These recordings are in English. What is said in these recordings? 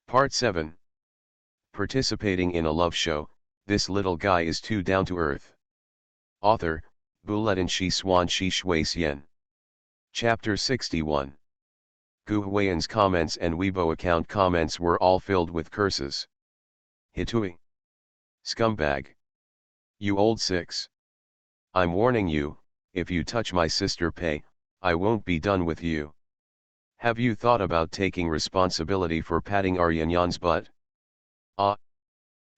Part 7. Participating in a love show, this little guy is too down to earth. Author, Buletin Shi Swan Shi Shui Xian. Chapter 61. Gu Huiyan's comments and Weibo account comments were all filled with curses. Hitui. Scumbag. You old six. I'm warning you, if you touch my sister Pei, I won't be done with you. Have you thought about taking responsibility for patting our Yanyan's butt?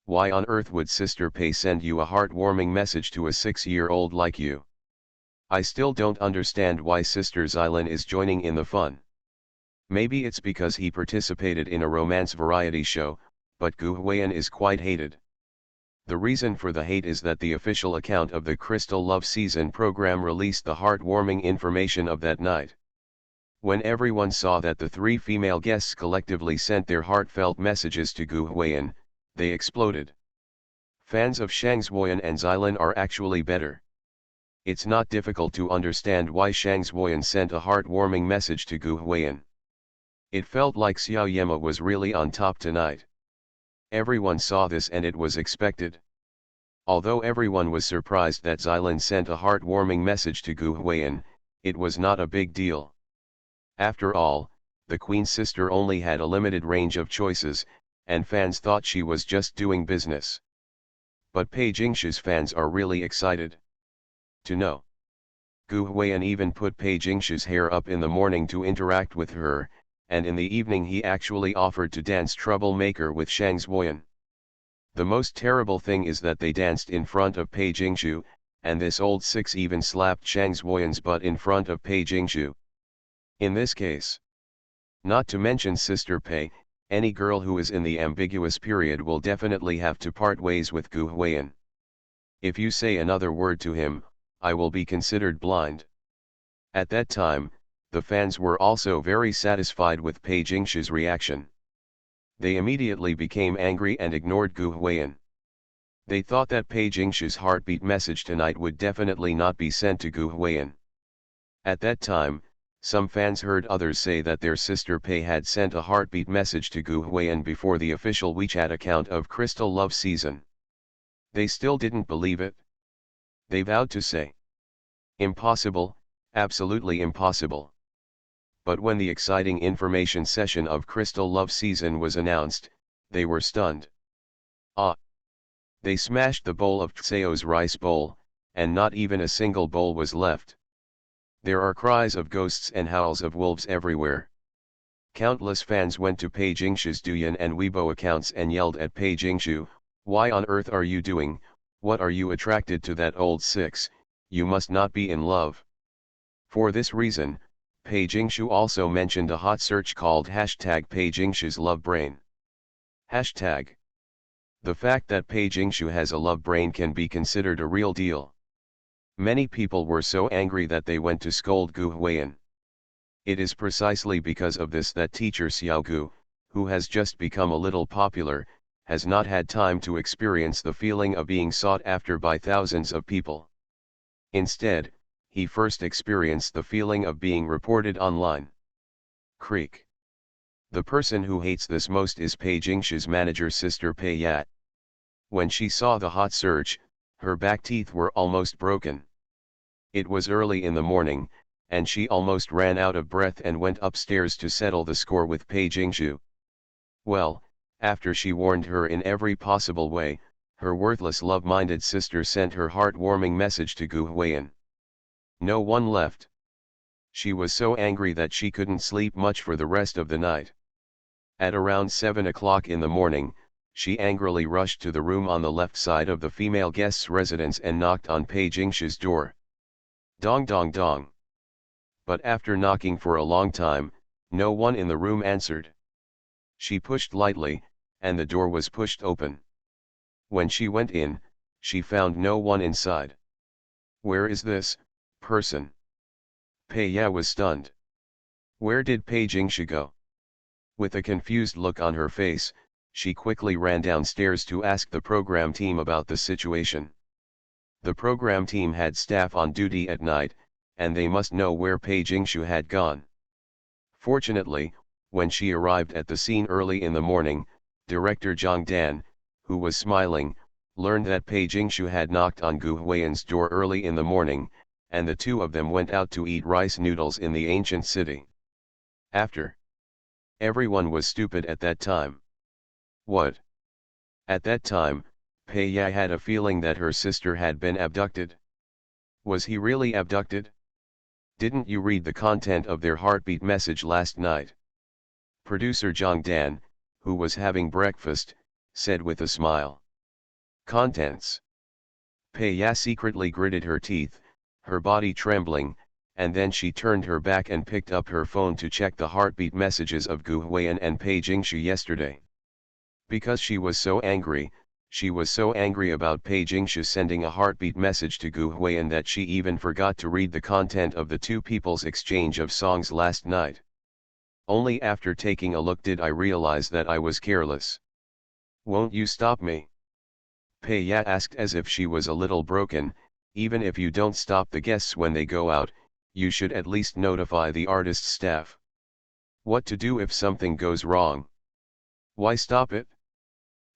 Why on earth would Sister Pei send you a heartwarming message to a 6-year-old like you? I still don't understand why Sister Xylin is joining in the fun. Maybe it's because he participated in a romance variety show, but Gu Huiyan is quite hated. The reason for the hate is that the official account of the Crystal Love Season program released the heartwarming information of that night. When everyone saw that the 3 female guests collectively sent their heartfelt messages to Gu Huiyan, they exploded. Fans of Shang Xuoyan and Xylin are actually better. It's not difficult to understand why Shang Xuoyan sent a heartwarming message to Gu Huiyan. It felt like Xiao Yema was really on top tonight. Everyone saw this and it was expected. Although everyone was surprised that Xylin sent a heartwarming message to Gu Huiyan, it was not a big deal. After all, the Queen's sister only had a limited range of choices, and fans thought she was just doing business. But Pei Jingshu's fans are really excited to know. Gu Huiyan even put Pei Jingshu's hair up in the morning to interact with her, and in the evening he actually offered to dance Troublemaker with Shang Xuoyan. The most terrible thing is that they danced in front of Pei Jingshu, and this old six even slapped Shang Xuoyan's butt in front of Pei Jingshu. In this case, not to mention Sister Pei, any girl who is in the ambiguous period will definitely have to part ways with Gu Huiyan. If you say another word to him, I will be considered blind. At that time, the fans were also very satisfied with Pei Jingshu's reaction. They immediately became angry and ignored Gu Huiyan. They thought that Pei Jingshu's heartbeat message tonight would definitely not be sent to Gu Huiyan. At that time, some fans heard others say that their sister Pei had sent a heartbeat message to Gu Huiyan before the official WeChat account of Crystal Love Season. They still didn't believe it. They vowed to say, "Impossible, absolutely impossible." But when the exciting information session of Crystal Love Season was announced, they were stunned. They smashed the bowl of Tseo's rice bowl, and not even a single bowl was left. There are cries of ghosts and howls of wolves everywhere. Countless fans went to Pei Jingshu's Douyin and Weibo accounts and yelled at Pei Jingshu, "Why on earth are you doing, what are you attracted to that old six, you must not be in love." For this reason, Pei Jingshu also mentioned a hot search called #Pei Jingshu's Love Brain. Hashtag. The fact that Pei Jingshu has a love brain can be considered a real deal. Many people were so angry that they went to scold Gu Huiyan. It is precisely because of this that teacher Xiao Gu, who has just become a little popular, has not had time to experience the feeling of being sought after by thousands of people. Instead, he first experienced the feeling of being reported online. Creek. The person who hates this most is Pei Jingshu's manager Sister Pei Yat. When she saw the hot search, her back teeth were almost broken. It was early in the morning, and she almost ran out of breath and went upstairs to settle the score with Pei Jingshu. Well, after she warned her in every possible way, her worthless love-minded sister sent her heartwarming message to Gu Huiyan. No one left. She was so angry that she couldn't sleep much for the rest of the night. At around 7 o'clock in the morning, she angrily rushed to the room on the left side of the female guest's residence and knocked on Pei Jingshu's door. Dong dong dong. But after knocking for a long time, no one in the room answered. She pushed lightly, and the door was pushed open. When she went in, she found no one inside. "Where is this person?" Pei Ya was stunned. Where did Pei Jingshu go? With a confused look on her face, she quickly ran downstairs to ask the program team about the situation. The program team had staff on duty at night, and they must know where Pei Jingshu had gone. Fortunately, When she arrived at the scene early in the morning, director Zhang Dan, who was smiling, learned that Pei Jingshu had knocked on Gu Huiyan's door early in the morning, and the two of them went out to eat rice noodles in the ancient city. After. Everyone was stupid at that time. What? At that time, Pei Ya had a feeling that her sister had been abducted. Was he really abducted? Didn't you read the content of their heartbeat message last night? Producer Zhang Dan, who was having breakfast, said with a smile. Contents. Pei Ya secretly gritted her teeth, her body trembling, and then she turned her back and picked up her phone to check the heartbeat messages of Gu Huiyan and Pei Jingshu yesterday. Because she was so angry about Pei Jingshu sending a heartbeat message to Gu Huiyan that she even forgot to read the content of the two people's exchange of songs last night. Only after taking a look did I realize that I was careless. Won't you stop me? Pei Ya asked as if she was a little broken. Even if you don't stop the guests when they go out, you should at least notify the artist's staff. What to do if something goes wrong? Why stop it?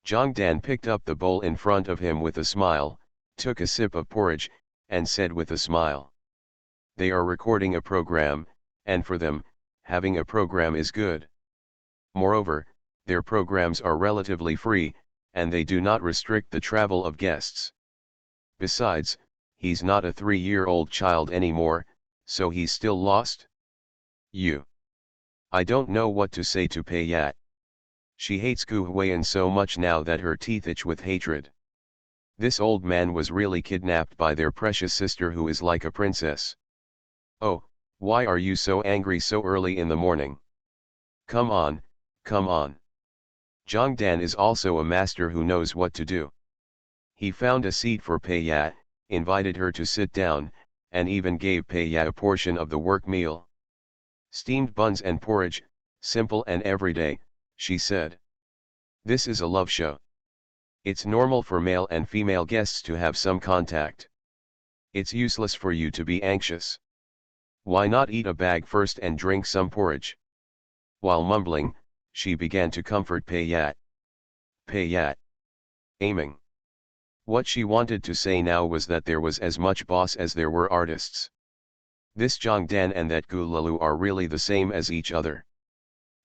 Zhang Dan picked up the bowl in front of him with a smile, took a sip of porridge, and said with a smile. They are recording a program, and for them, having a program is good. Moreover, their programs are relatively free, and they do not restrict the travel of guests. Besides, he's not a 3-year-old child anymore, so he's still lost? I don't know what to say to Pei Ya. She hates Gu Huiyan so much now that her teeth itch with hatred. This old man was really kidnapped by their precious sister who is like a princess. Oh, why are you so angry so early in the morning? Come on, come on. Zhang Dan is also a master who knows what to do. He found a seat for Pei Ya, invited her to sit down, and even gave Pei Ya a portion of the work meal. Steamed buns and porridge, simple and everyday, she said. This is a love show. It's normal for male and female guests to have some contact. It's useless for you to be anxious. Why not eat a bag first and drink some porridge? While mumbling, she began to comfort Pei Ya. Pei Ya. Aiming. What she wanted to say now was that there was as much boss as there were artists. This Zhang Dan and that Gu Lalu are really the same as each other.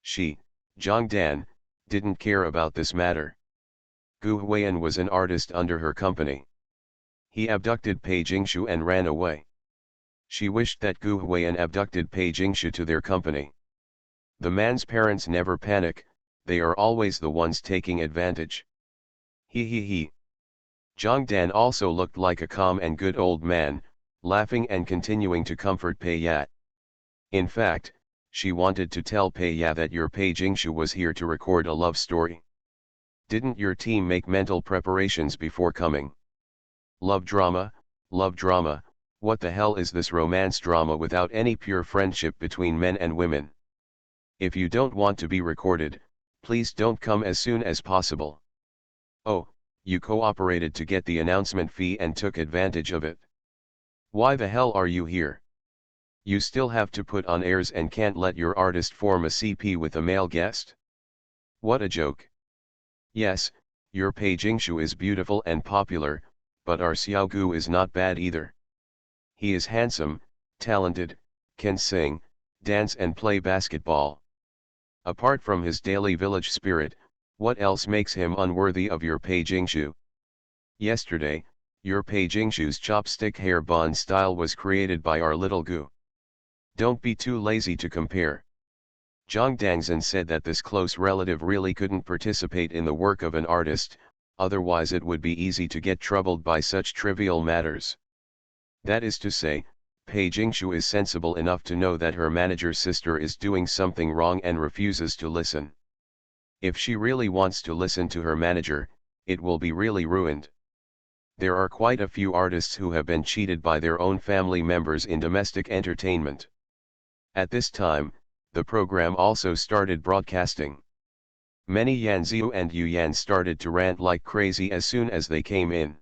She, Zhang Dan, didn't care about this matter. Gu Huiyan was an artist under her company. He abducted Pei Jingshu and ran away. She wished that Gu Huiyan abducted Pei Jingshu to their company. The man's parents never panic, they are always the ones taking advantage. He. Zhang Dan also looked like a calm and good old man, laughing and continuing to comfort Pei Ya. In fact, she wanted to tell Pei Ya that your Pei Jingshu was here to record a love story. Didn't your team make mental preparations before coming? Love drama, what the hell is this romance drama without any pure friendship between men and women? If you don't want to be recorded, please don't come as soon as possible. Oh, you cooperated to get the announcement fee and took advantage of it. Why the hell are you here? You still have to put on airs and can't let your artist form a CP with a male guest? What a joke. Yes, your Pei Jingshu is beautiful and popular, but our Xiaogu is not bad either. He is handsome, talented, can sing, dance and play basketball. Apart from his daily village spirit, what else makes him unworthy of your Pei Jingshu? Yesterday, your Pei Jingshu's chopstick hair bond style was created by our little Gu. Don't be too lazy to compare. Zhang Dangzhen said that this close relative really couldn't participate in the work of an artist, otherwise it would be easy to get troubled by such trivial matters. That is to say, Pei Jingshu is sensible enough to know that her manager's sister is doing something wrong and refuses to listen. If she really wants to listen to her manager, it will be really ruined. There are quite a few artists who have been cheated by their own family members in domestic entertainment. At this time, the program also started broadcasting. Many Yanziu and Yu Yan started to rant like crazy as soon as they came in.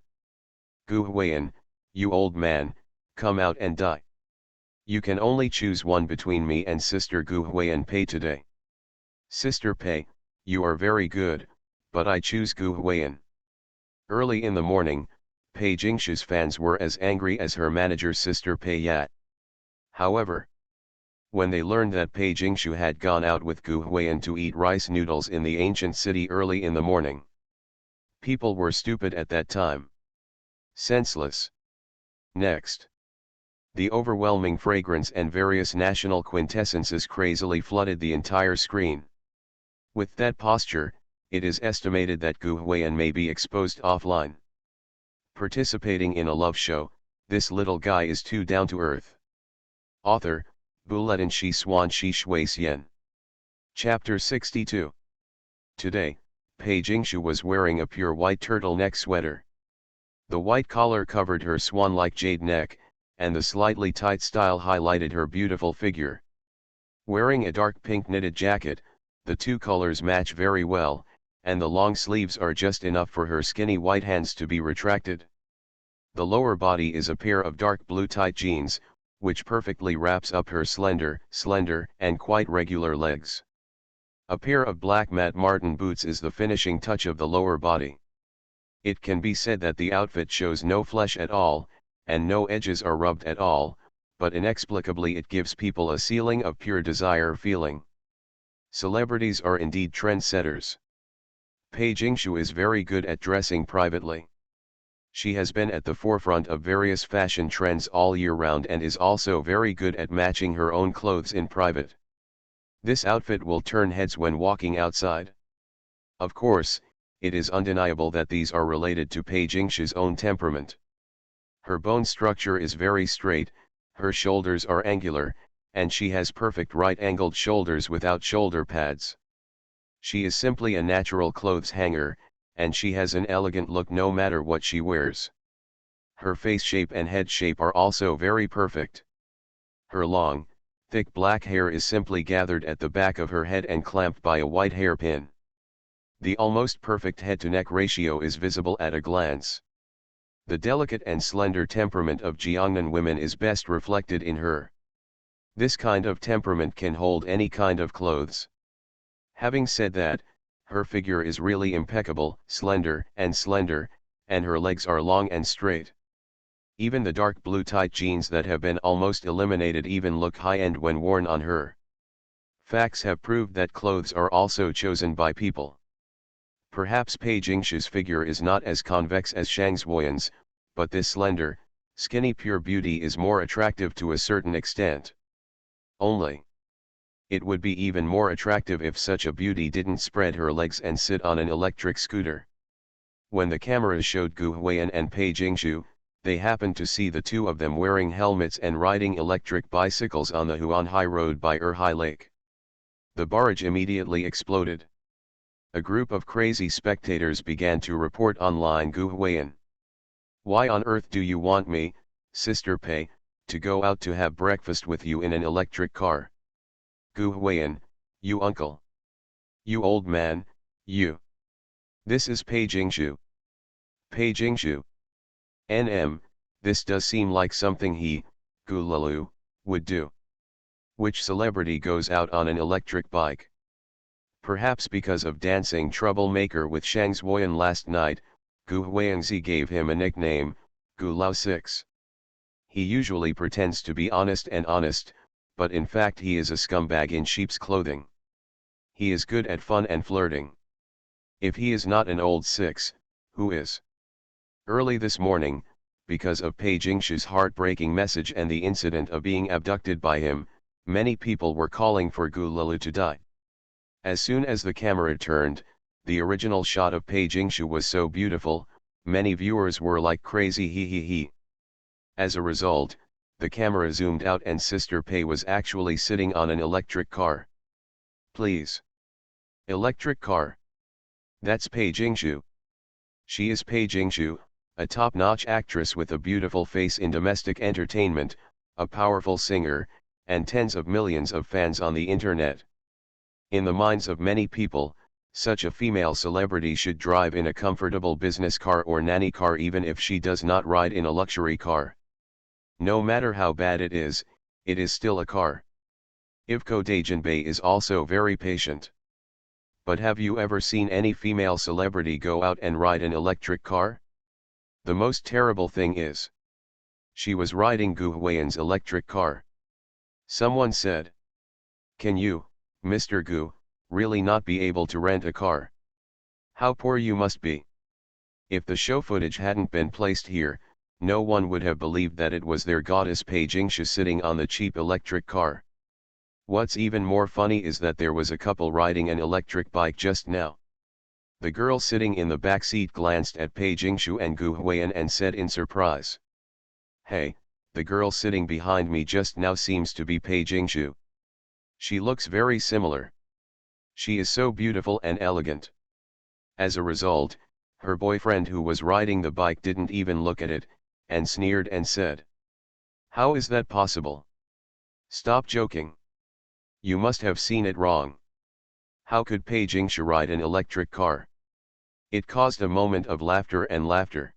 Gu Huiyan, you old man, come out and die. You can only choose one between me and sister Gu Huiyan Pei today. Sister Pei, you are very good, but I choose Gu Huiyan. Early in the morning, Pei Jingshu's fans were as angry as her manager Sister Pei Yat. However, when they learned that Pei Jingshu had gone out with Gu Huiyan to eat rice noodles in the ancient city early in the morning, people were stupid at that time. Senseless. Next, the overwhelming fragrance and various national quintessences crazily flooded the entire screen. With that posture, it is estimated that Gu Huiyan may be exposed offline. Participating in a love show, this little guy is too down to earth. Author, Buletin Shi Xuan Shi Shui Xian. Chapter 62. Today, Pei Jingshu was wearing a pure white turtleneck sweater. The white collar covered her swan-like jade neck, and the slightly tight style highlighted her beautiful figure. Wearing a dark pink knitted jacket, the two colors match very well, and the long sleeves are just enough for her skinny white hands to be retracted. The lower body is a pair of dark blue tight jeans, which perfectly wraps up her slender, and quite regular legs. A pair of black matte marten boots is the finishing touch of the lower body. It can be said that the outfit shows no flesh at all, and no edges are rubbed at all, but inexplicably it gives people a ceiling of pure desire feeling. Celebrities are indeed trendsetters. Pei Jingshu is very good at dressing privately. She has been at the forefront of various fashion trends all year round and is also very good at matching her own clothes in private. This outfit will turn heads when walking outside. Of course, it is undeniable that these are related to Pei Jingshu's own temperament. Her bone structure is very straight, her shoulders are angular, and she has perfect right-angled shoulders without shoulder pads. She is simply a natural clothes hanger, and she has an elegant look no matter what she wears. Her face shape and head shape are also very perfect. Her long, thick black hair is simply gathered at the back of her head and clamped by a white hairpin. The almost perfect head-to-neck ratio is visible at a glance. The delicate and slender temperament of Jiangnan women is best reflected in her. This kind of temperament can hold any kind of clothes. Having said that, her figure is really impeccable, slender, and her legs are long and straight. Even the dark blue tight jeans that have been almost eliminated even look high-end when worn on her. Facts have proved that clothes are also chosen by people. Perhaps Pei Jingshu's figure is not as convex as Shang Zuoyan's, but this slender, skinny pure beauty is more attractive to a certain extent. Only, it would be even more attractive if such a beauty didn't spread her legs and sit on an electric scooter. When the cameras showed Gu Huiyan and Pei Jingshu, they happened to see the two of them wearing helmets and riding electric bicycles on the Huanhai Road by Erhai Lake. The barrage immediately exploded. A group of crazy spectators began to report online Gu Huiyan. "Why on earth do you want me, Sister Pei, to go out to have breakfast with you in an electric car? Gu Huiyan, you uncle. You old man, you. This is Pei Jingshu. Pei Jingshu. NM, this does seem like something he, Gu Lalu, would do. Which celebrity goes out on an electric bike?" Perhaps because of dancing troublemaker with Shang Zuoyan last night, Gu Huiyanzi gave him a nickname, Gu Lao 6. He usually pretends to be honest, but in fact he is a scumbag in sheep's clothing. He is good at fun and flirting. If he is not an old 6, who is? Early this morning, because of Pei Jingshu's heartbreaking message and the incident of being abducted by him, many people were calling for Gu Lalu to die. As soon as the camera turned, the original shot of Pei Jingshu was so beautiful, many viewers were like crazy he. As a result, the camera zoomed out and Sister Pei was actually sitting on an electric car. Please. Electric car. That's Pei Jingshu. She is Pei Jingshu, a top-notch actress with a beautiful face in domestic entertainment, a powerful singer, and tens of millions of fans on the internet. In the minds of many people, such a female celebrity should drive in a comfortable business car or nanny car even if she does not ride in a luxury car. No matter how bad it is still a car. Ivko Dajanbay is also very patient. But have you ever seen any female celebrity go out and ride an electric car? The most terrible thing is, she was riding Gu Huiyan's electric car. Someone said, "Can you, Mr. Gu, really not be able to rent a car? How poor you must be." If the show footage hadn't been placed here, no one would have believed that it was their goddess Pei Jingshu sitting on the cheap electric car. What's even more funny is that there was a couple riding an electric bike just now. The girl sitting in the back seat glanced at Pei Jingshu and Gu Huiyan and said in surprise, "Hey, the girl sitting behind me just now seems to be Pei Jingshu. She looks very similar. She is so beautiful and elegant." As a result, her boyfriend who was riding the bike didn't even look at it, and sneered and said, "How is that possible? Stop joking. You must have seen it wrong. How could Pei Jingshu ride an electric car?" It caused a moment of laughter and laughter.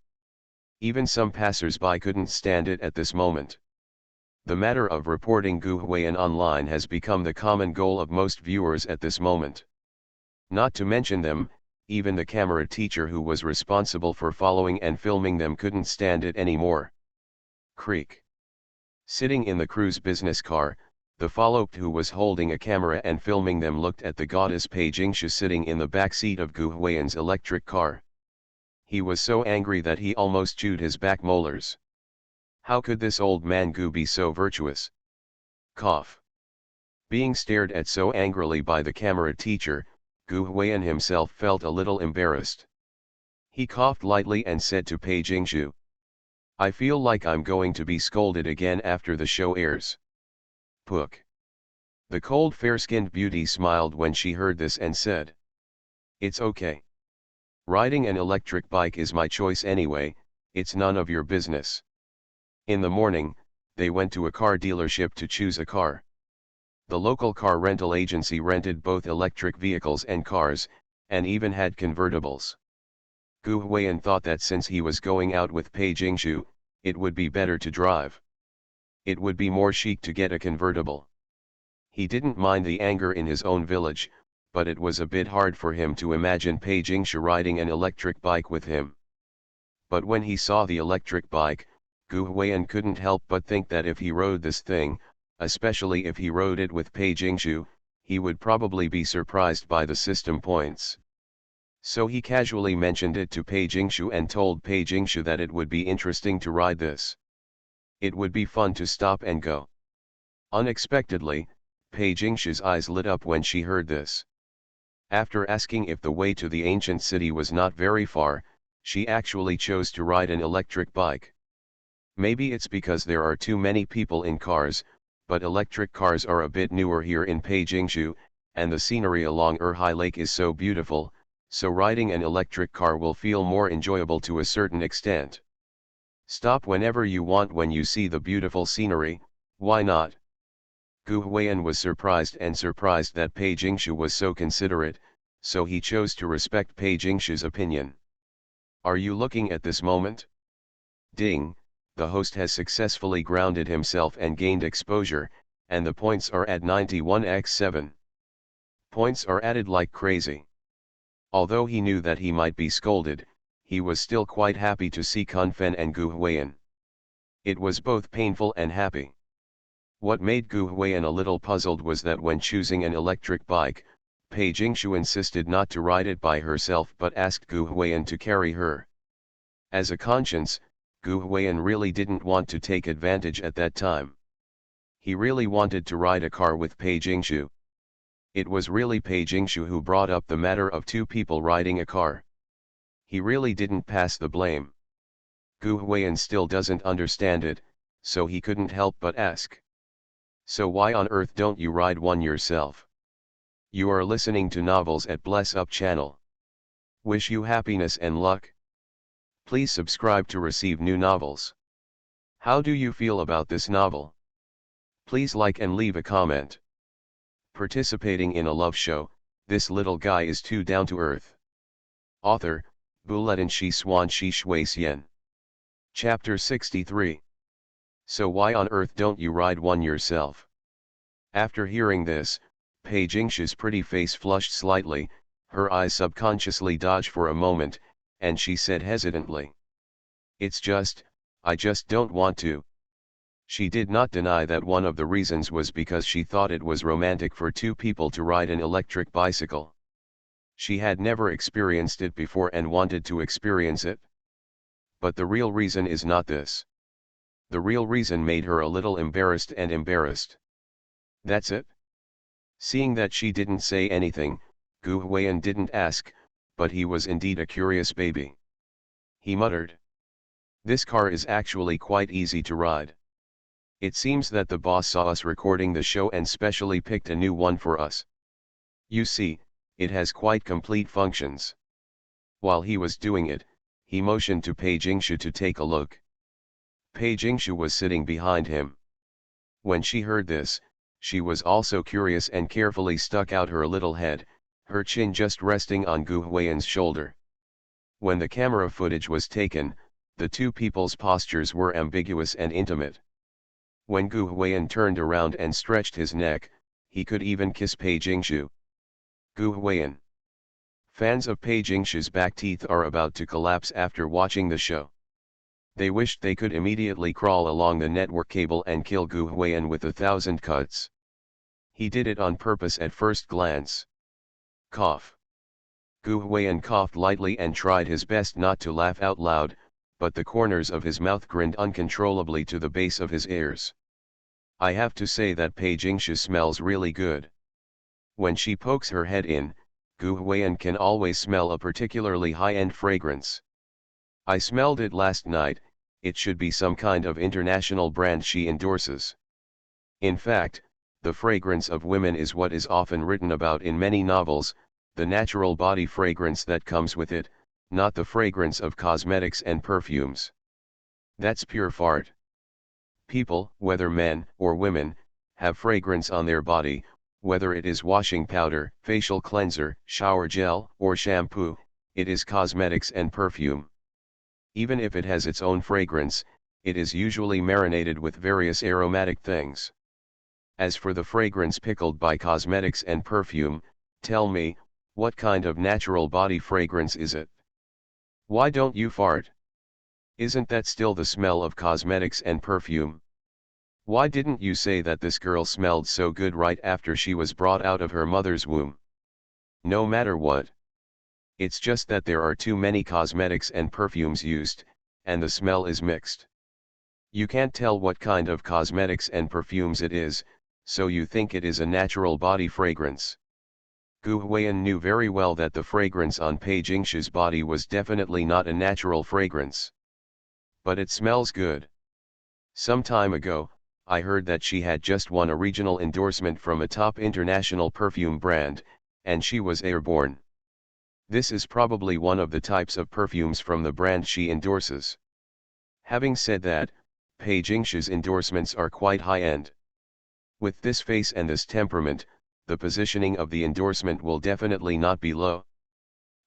Even some passers-by couldn't stand it at this moment. The matter of reporting Gu Huiyan online has become the common goal of most viewers at this moment. Not to mention them, even the camera teacher who was responsible for following and filming them couldn't stand it anymore. Creak. Sitting in the crew's business car, the followed who was holding a camera and filming them looked at the goddess Pei Jingshu sitting in the back seat of Gu Huiyan's electric car. He was so angry that he almost chewed his back molars. How could this old man Gu be so virtuous? Cough. Being stared at so angrily by the camera teacher, Gu Huiyan himself felt a little embarrassed. He coughed lightly and said to Pei Jingshu, "I feel like I'm going to be scolded again after the show airs." Pook. The cold fair-skinned beauty smiled when she heard this and said, "It's okay. Riding an electric bike is my choice anyway, it's none of your business." In the morning, they went to a car dealership to choose a car. The local car rental agency rented both electric vehicles and cars, and even had convertibles. Gu Huiyan thought that since he was going out with Pei Jingshu, it would be better to drive. It would be more chic to get a convertible. He didn't mind the anger in his own village, but it was a bit hard for him to imagine Pei Jingshu riding an electric bike with him. But when he saw the electric bike, Gu Huiyan couldn't help but think that if he rode this thing, especially if he rode it with Pei Jingshu, he would probably be surprised by the system points. So he casually mentioned it to Pei Jingshu and told Pei Jingshu that it would be interesting to ride this. It would be fun to stop and go. Unexpectedly, Pei Jingshu's eyes lit up when she heard this. After asking if the way to the ancient city was not very far, she actually chose to ride an electric bike. Maybe it's because there are too many people in cars, but electric cars are a bit newer here in Pei Jingshu, and the scenery along Erhai Lake is so beautiful, so riding an electric car will feel more enjoyable to a certain extent. Stop whenever you want when you see the beautiful scenery, why not? Gu Huiyan was surprised that Pei Jingshu was so considerate, so he chose to respect Pei Jingshu's opinion. Are you looking at this moment? Ding, the host has successfully grounded himself and gained exposure, and the points are at 91x7. Points are added like crazy. Although he knew that he might be scolded, he was still quite happy to see Kunfen and Gu Huiyan. It was both painful and happy. What made Gu Huiyan a little puzzled was that when choosing an electric bike, Pei Jingshu insisted not to ride it by herself but asked Gu Huiyan to carry her. As a conscience, Gu Huiyan really didn't want to take advantage at that time. He really wanted to ride a car with Pei Jingshu. It was really Pei Jingshu who brought up the matter of two people riding a car. He really didn't pass the blame. Gu Huiyan still doesn't understand it, so he couldn't help but ask. So why on earth don't you ride one yourself? You are listening to Novels at Bless Up channel. Wish you happiness and luck. Please subscribe to receive new novels. How do you feel about this novel? Please like and leave a comment. Participating in a love show, this little guy is too down to earth. Author, Buletin Shi Swan Shi Shui Xian. Chapter 63. So why on earth don't you ride one yourself? After hearing this, Pei Jingshu's pretty face flushed slightly, Her eyes subconsciously dodged for a moment, and she said hesitantly. I just don't want to. She did not deny that one of the reasons was because she thought it was romantic for two people to ride an electric bicycle. She had never experienced it before and wanted to experience it. But the real reason is not this. The real reason made her a little embarrassed and embarrassed. That's it? Seeing that she didn't say anything, Gu Huiyan didn't ask, but he was indeed a curious baby. He muttered. This car is actually quite easy to ride. It seems that the boss saw us recording the show and specially picked a new one for us. You see, it has quite complete functions. While he was doing it, he motioned to Pei Jingshu to take a look. Pei Jingshu was sitting behind him. When she heard this, she was also curious and carefully stuck out her little head, her chin just resting on Gu Huiyan's shoulder. When the camera footage was taken, the two people's postures were ambiguous and intimate. When Gu Huiyan turned around and stretched his neck, he could even kiss Pei Jingshu. Gu Huiyan. Fans of Pei Jingshu's back teeth are about to collapse after watching the show. They wished they could immediately crawl along the network cable and kill Gu Huiyan with 1,000 cuts. He did it on purpose at first glance. Cough. Gu Huiyan coughed lightly and tried his best not to laugh out loud, but the corners of his mouth grinned uncontrollably to the base of his ears. I have to say that Pei Jingshu smells really good. When she pokes her head in, Gu Huiyan can always smell a particularly high-end fragrance. I smelled it last night, it should be some kind of international brand she endorses. In fact, the fragrance of women is what is often written about in many novels, the natural body fragrance that comes with it, not the fragrance of cosmetics and perfumes. That's pure fart. People, whether men or women, have fragrance on their body, whether it is washing powder, facial cleanser, shower gel, or shampoo, it is cosmetics and perfume. Even if it has its own fragrance, it is usually marinated with various aromatic things. As for the fragrance pickled by cosmetics and perfume, tell me, what kind of natural body fragrance is it? Why don't you fart? Isn't that still the smell of cosmetics and perfume? Why didn't you say that this girl smelled so good right after she was brought out of her mother's womb? No matter what. It's just that there are too many cosmetics and perfumes used, and the smell is mixed. You can't tell what kind of cosmetics and perfumes it is, so you think it is a natural body fragrance. Gu Huiyan knew very well that the fragrance on Pei Jingshu's body was definitely not a natural fragrance. But it smells good. Some time ago, I heard that she had just won a regional endorsement from a top international perfume brand, and she was airborne. This is probably one of the types of perfumes from the brand she endorses. Having said that, Pei Jingshu's endorsements are quite high-end. With this face and this temperament, the positioning of the endorsement will definitely not be low.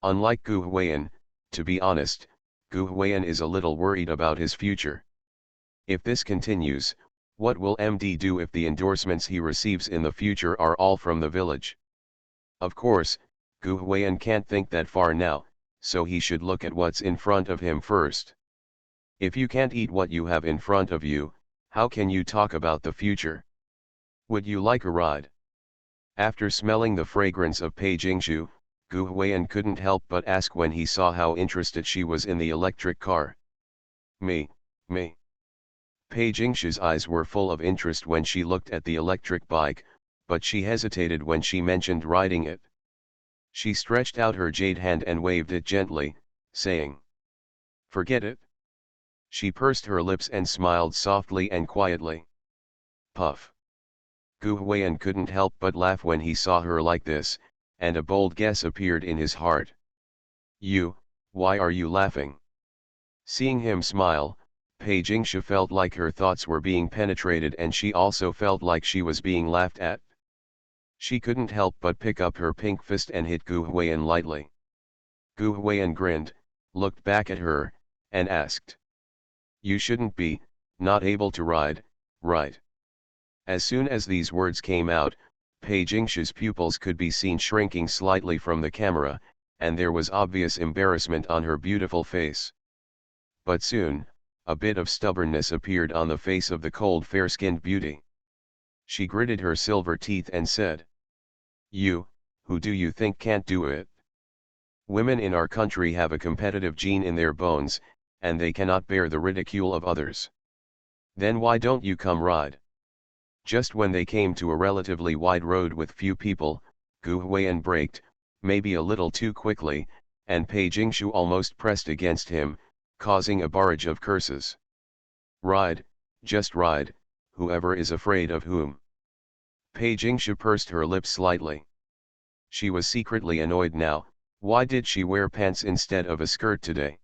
Unlike Gu Huiyan, to be honest, Gu Huiyan is a little worried about his future. If this continues, what will MD do if the endorsements he receives in the future are all from the village? Of course, Gu Huiyan can't think that far now, so he should look at what's in front of him first. If you can't eat what you have in front of you, how can you talk about the future? Would you like a ride? After smelling the fragrance of Pei Jingshu, Gu Huiyan couldn't help but ask when he saw how interested she was in the electric car. Me. Pei Jingshu's eyes were full of interest when she looked at the electric bike, but she hesitated when she mentioned riding it. She stretched out her jade hand and waved it gently, saying, "Forget it." She pursed her lips and smiled softly and quietly. Puff. Gu Huiyan couldn't help but laugh when he saw her like this, and a bold guess appeared in his heart. Why are you laughing? Seeing him smile, Pei Jingshu felt like her thoughts were being penetrated and she also felt like she was being laughed at. She couldn't help but pick up her pink fist and hit Gu Huiyan lightly. Gu Huiyan grinned, looked back at her, and asked. You shouldn't be, not able to ride, right? As soon as these words came out, Pei Jingshu's pupils could be seen shrinking slightly from the camera, and there was obvious embarrassment on her beautiful face. But soon, a bit of stubbornness appeared on the face of the cold fair-skinned beauty. She gritted her silver teeth and said, "You, who do you think can't do it? Women in our country have a competitive gene in their bones, and they cannot bear the ridicule of others. Then why don't you come ride?" Just when they came to a relatively wide road with few people, Gu Huiyan braked, maybe a little too quickly, and Pei Jingshu almost pressed against him, causing a barrage of curses. "Ride, just ride, whoever is afraid of whom." Pei Jingshu pursed her lips slightly. She was secretly annoyed now. Why did she wear pants instead of a skirt today?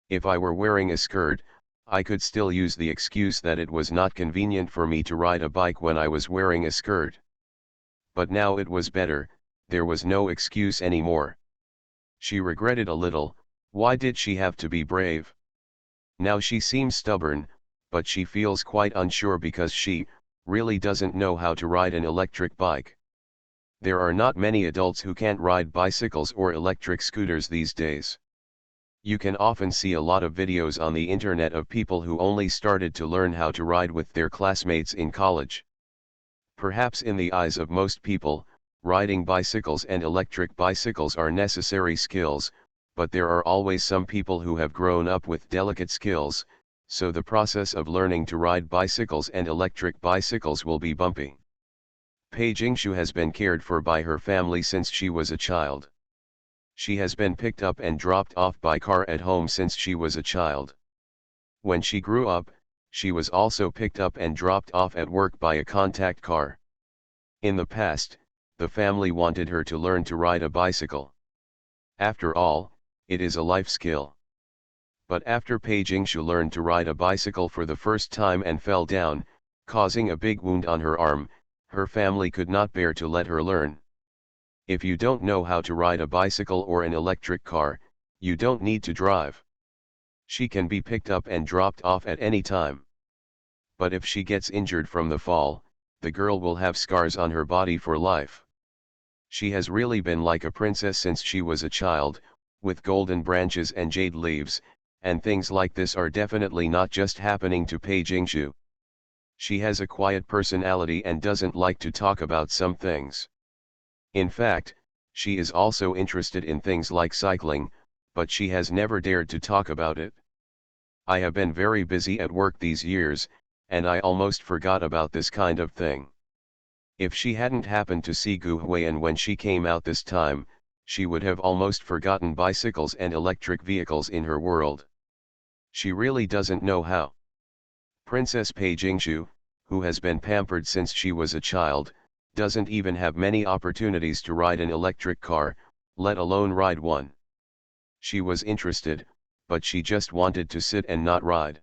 If I were wearing a skirt, I could still use the excuse that it was not convenient for me to ride a bike when I was wearing a skirt. But now it was better, there was no excuse anymore. She regretted a little, why did she have to be brave? Now she seems stubborn, but she feels quite unsure because she really doesn't know how to ride an electric bike. There are not many adults who can't ride bicycles or electric scooters these days. You can often see a lot of videos on the internet of people who only started to learn how to ride with their classmates in college. Perhaps in the eyes of most people, riding bicycles and electric bicycles are necessary skills, but there are always some people who have grown up with delicate skills, so the process of learning to ride bicycles and electric bicycles will be bumpy. Pei Jingshu has been cared for by her family since she was a child. She has been picked up and dropped off by car at home since she was a child. When she grew up, she was also picked up and dropped off at work by a contact car. In the past, the family wanted her to learn to ride a bicycle. After all, it is a life skill. But after Pei Jingshu learned to ride a bicycle for the first time and fell down, causing a big wound on her arm, her family could not bear to let her learn. If you don't know how to ride a bicycle or an electric car, you don't need to drive. She can be picked up and dropped off at any time. But if she gets injured from the fall, the girl will have scars on her body for life. She has really been like a princess since she was a child, with golden branches and jade leaves, and things like this are definitely not just happening to Pei Jingshu. She has a quiet personality and doesn't like to talk about some things. In fact, she is also interested in things like cycling, but she has never dared to talk about it. I have been very busy at work these years, and I almost forgot about this kind of thing. If she hadn't happened to see Gu Huiyan when she came out this time, she would have almost forgotten bicycles and electric vehicles in her world. She really doesn't know how. Princess Pei Jingshu, who has been pampered since she was a child, doesn't even have many opportunities to ride an electric car, let alone ride one. She was interested, but she just wanted to sit and not ride.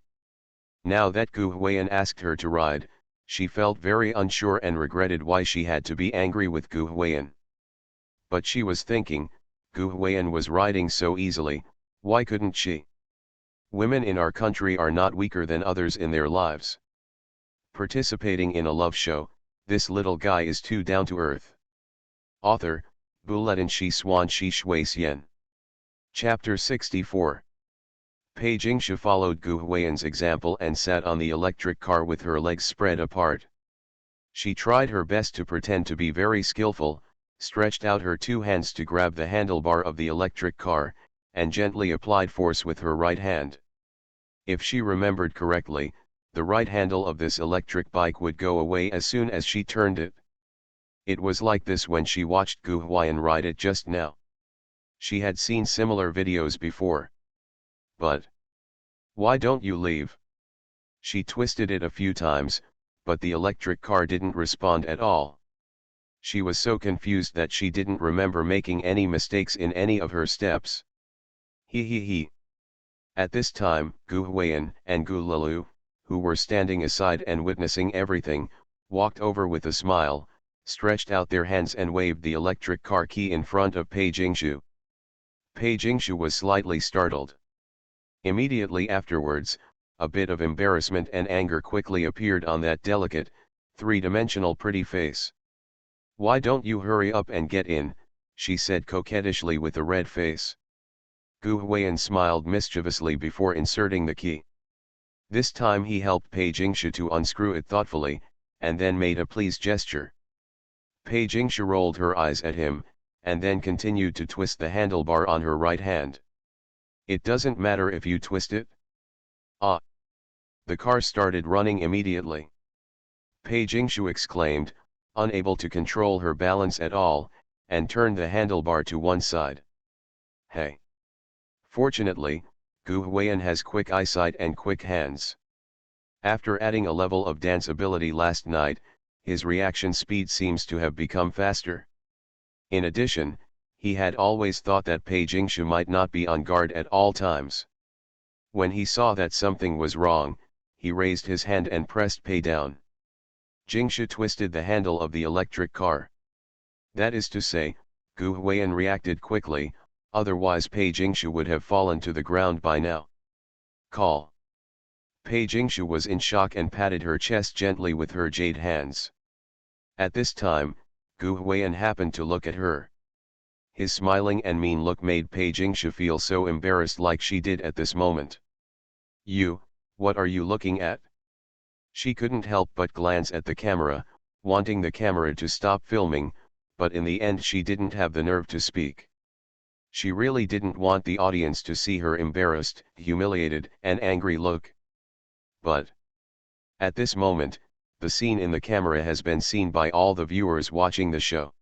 Now that Gu Huiyan asked her to ride, she felt very unsure and regretted why she had to be angry with Gu Huiyan. But she was thinking, Gu Huiyan was riding so easily, why couldn't she? Women in our country are not weaker than others in their lives. Participating in a love show, this little guy is too down to earth. Author, Buletin Shi Xuan Shi Shui Xian. Chapter 64. Pei Jingshu followed Gu Huiyan's example and sat on the electric car with her legs spread apart. She tried her best to pretend to be very skillful, stretched out her two hands to grab the handlebar of the electric car, and gently applied force with her right hand. If she remembered correctly, the right handle of this electric bike would go away as soon as she turned it. It was like this when she watched Gu Huiyan ride it just now. She had seen similar videos before. But why don't you leave? She twisted it a few times, but the electric car didn't respond at all. She was so confused that she didn't remember making any mistakes in any of her steps. He. At this time, Gu Huiyan and Gu Lilu, who were standing aside and witnessing everything, walked over with a smile, stretched out their hands and waved the electric car key in front of Pei Jingshu. Pei Jingshu was slightly startled. Immediately afterwards, a bit of embarrassment and anger quickly appeared on that delicate, three-dimensional pretty face. Why don't you hurry up and get in, she said coquettishly with a red face. Gu Huiyan smiled mischievously before inserting the key. This time he helped Pei Jingshu to unscrew it thoughtfully, and then made a pleased gesture. Pei Jingshu rolled her eyes at him, and then continued to twist the handlebar on her right hand. It doesn't matter if you twist it? Ah! The car started running immediately. Pei Jingshu exclaimed, unable to control her balance at all, and turned the handlebar to one side. Hey! Fortunately, Gu Huiyan has quick eyesight and quick hands. After adding a level of dance ability last night, his reaction speed seems to have become faster. In addition, he had always thought that Pei Jingshu might not be on guard at all times. When he saw that something was wrong, he raised his hand and pressed Pei down. Jingshu twisted the handle of the electric car. That is to say, Gu Huiyan reacted quickly, otherwise Pei Jingshu would have fallen to the ground by now. Call. Pei Jingshu was in shock and patted her chest gently with her jade hands. At this time, Gu Huiyan happened to look at her. His smiling and mean look made Pei Jingshu feel so embarrassed like she did at this moment. What are you looking at? She couldn't help but glance at the camera, wanting the camera to stop filming, but in the end she didn't have the nerve to speak. She really didn't want the audience to see her embarrassed, humiliated, and angry look. But at this moment, the scene in the camera has been seen by all the viewers watching the show.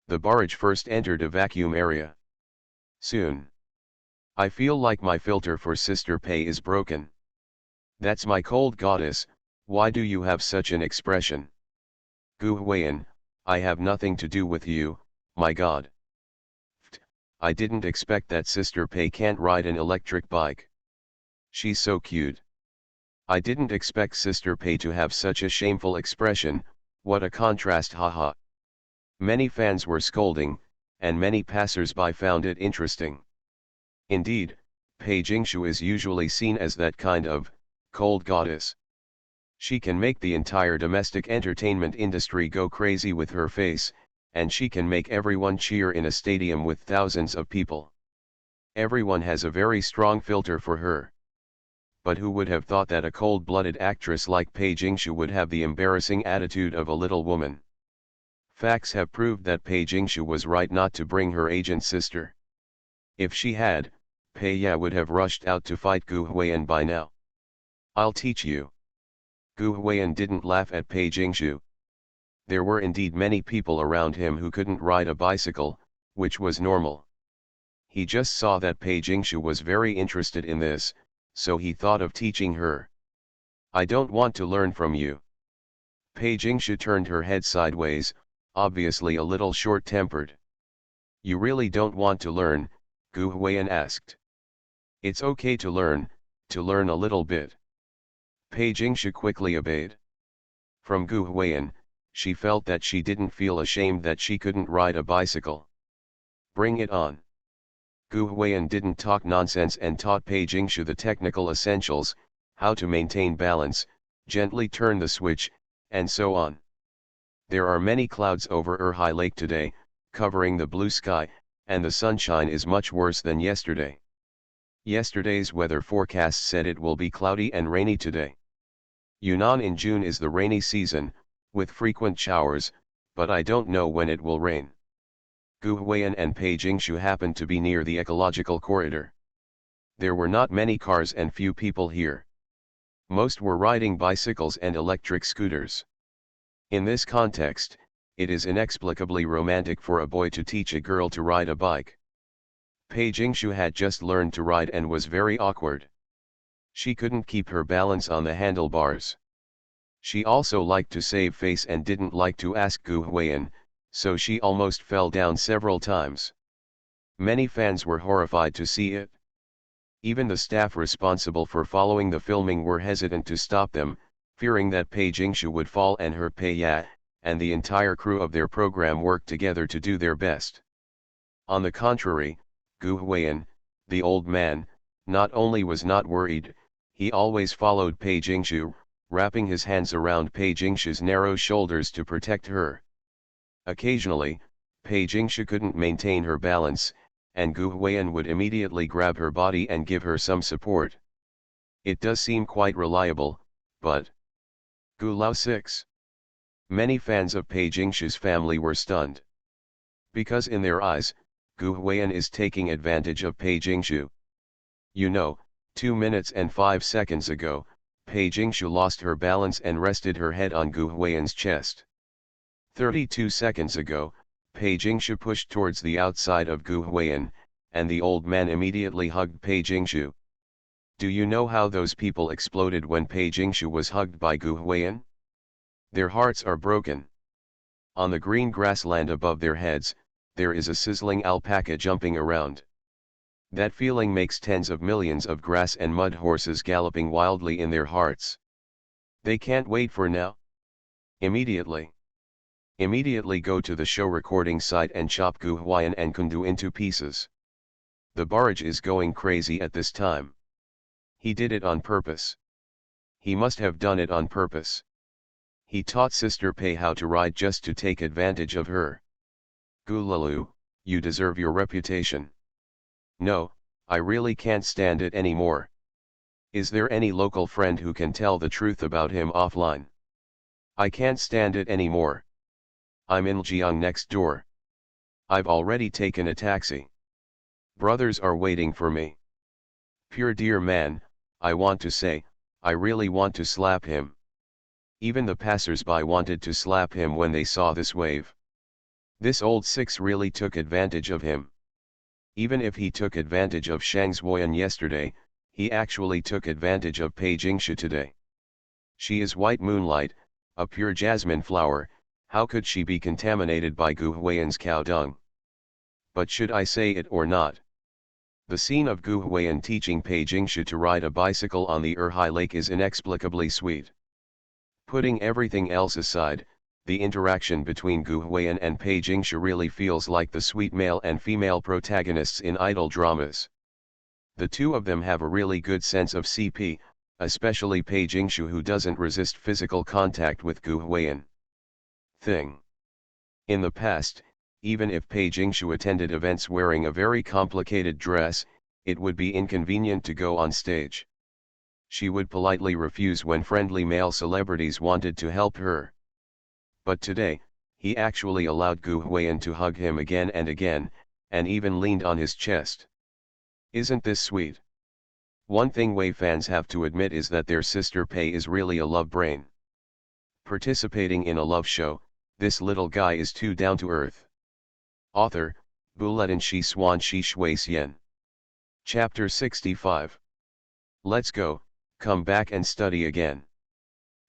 The barrage first entered a vacuum area. Soon. I feel like my filter for Sister Pei is broken. That's my cold goddess, why do you have such an expression? Gu Huiyan, I have nothing to do with you, my god. I didn't expect that Sister Pei can't ride an electric bike. She's so cute. I didn't expect Sister Pei to have such a shameful expression, what a contrast, haha. Many fans were scolding, and many passers-by found it interesting. Indeed, Pei Jingshu is usually seen as that kind of cold goddess. She can make the entire domestic entertainment industry go crazy with her face, and she can make everyone cheer in a stadium with thousands of people. Everyone has a very strong filter for her. But who would have thought that a cold-blooded actress like Pei Jingshu would have the embarrassing attitude of a little woman? Facts have proved that Pei Jingshu was right not to bring her agent sister. If she had, Pei Ya would have rushed out to fight Gu Huiyan by now. I'll teach you. Gu Huiyan didn't laugh at Pei Jingshu. There were indeed many people around him who couldn't ride a bicycle, which was normal. He just saw that Pei Jingshu was very interested in this, so he thought of teaching her. I don't want to learn from you. Pei Jingshu turned her head sideways, obviously a little short-tempered. You really don't want to learn? Gu Huiyan asked. It's okay to learn a little bit. Pei Jingshu quickly obeyed. From Gu Huiyan, she felt that she didn't feel ashamed that she couldn't ride a bicycle. Bring it on. Gu Huiyan didn't talk nonsense and taught Pei Jingshu the technical essentials, how to maintain balance, gently turn the switch, and so on. There are many clouds over Erhai Lake today, covering the blue sky, and the sunshine is much worse than yesterday. Yesterday's weather forecast said it will be cloudy and rainy today. Yunnan in June is the rainy season, with frequent showers, but I don't know when it will rain. Gu Huiyan and Pei Jingshu happened to be near the ecological corridor. There were not many cars and few people here. Most were riding bicycles and electric scooters. In this context, it is inexplicably romantic for a boy to teach a girl to ride a bike. Pei Jingshu had just learned to ride and was very awkward. She couldn't keep her balance on the handlebars. She also liked to save face and didn't like to ask Gu Huiyan, so she almost fell down several times. Many fans were horrified to see it. Even the staff responsible for following the filming were hesitant to stop them, fearing that Pei Jingshu would fall, and her Pei Ya, and the entire crew of their program worked together to do their best. On the contrary, Gu Huiyan, the old man, not only was not worried, he always followed Pei Jingshu, wrapping his hands around Pei Jingshu's narrow shoulders to protect her. Occasionally, Pei Jingshu couldn't maintain her balance, and Gu Huiyan would immediately grab her body and give her some support. It does seem quite reliable, but... Gu Lao 6. Many fans of Pei Jingshu's family were stunned. Because in their eyes, Gu Huiyan is taking advantage of Pei Jingshu. 2 minutes and 5 seconds ago, Pei Jingshu lost her balance and rested her head on Gu Huiyan's chest. 32 seconds ago, Pei Jingshu pushed towards the outside of Gu Huiyan, and the old man immediately hugged Pei Jingshu. Do you know how those people exploded when Pei Jingshu was hugged by Gu Huiyan? Their hearts are broken. On the green grassland above their heads, there is a sizzling alpaca jumping around. That feeling makes tens of millions of grass and mud horses galloping wildly in their hearts. They can't wait for now. Immediately go to the show recording site and chop Gu Huiyan and Kundu into pieces. The barrage is going crazy at this time. He did it on purpose. He must have done it on purpose. He taught Sister Pei how to ride just to take advantage of her. Gu Lalu, you deserve your reputation. No, I really can't stand it anymore. Is there any local friend who can tell the truth about him offline? I can't stand it anymore. I'm in Jiang next door. I've already taken a taxi. Brothers are waiting for me. Pure dear man, I want to say, I really want to slap him. Even the passers-by wanted to slap him when they saw this wave. This old six really took advantage of him. Even if he took advantage of Shang Zuoyan yesterday, he actually took advantage of Pei Jingshu today. She is white moonlight, a pure jasmine flower. How could she be contaminated by Gu Huiyan's cow dung? But should I say it or not? The scene of Gu Huiyan teaching Pei Jingshu to ride a bicycle on the Erhai Lake is inexplicably sweet. Putting everything else aside, the interaction between Gu Huiyan and Pei Jingshu really feels like the sweet male and female protagonists in idol dramas. The two of them have a really good sense of CP, especially Pei Jingshu, who doesn't resist physical contact with Gu Huiyan. In the past, even if Pei Jingshu attended events wearing a very complicated dress, it would be inconvenient to go on stage. She would politely refuse when friendly male celebrities wanted to help her. But today, he actually allowed Gu Huiyan to hug him again and again, and even leaned on his chest. Isn't this sweet? One thing Wei fans have to admit is that their sister Pei is really a love brain. Participating in a love show, this little guy is too down to earth. Author, Buletin Shi Xuan Shi Shui Xian. Chapter 65. Let's go, come back and study again.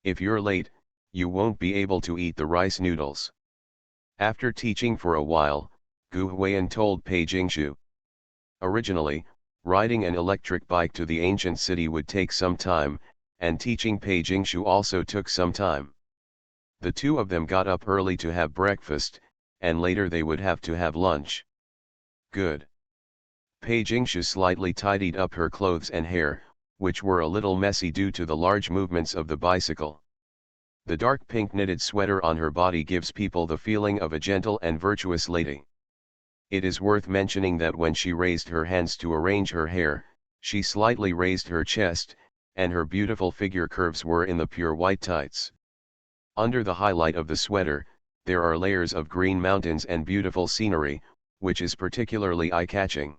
If you're late, you won't be able to eat the rice noodles. After teaching for a while, Gu Huiyan told Pei Jingshu. Originally, riding an electric bike to the ancient city would take some time, and teaching Pei Jingshu also took some time. The two of them got up early to have breakfast, and later they would have to have lunch. Good. Pei Jingshu slightly tidied up her clothes and hair, which were a little messy due to the large movements of the bicycle. The dark pink knitted sweater on her body gives people the feeling of a gentle and virtuous lady. It is worth mentioning that when she raised her hands to arrange her hair, she slightly raised her chest, and her beautiful figure curves were in the pure white tights. Under the highlight of the sweater, there are layers of green mountains and beautiful scenery, which is particularly eye-catching.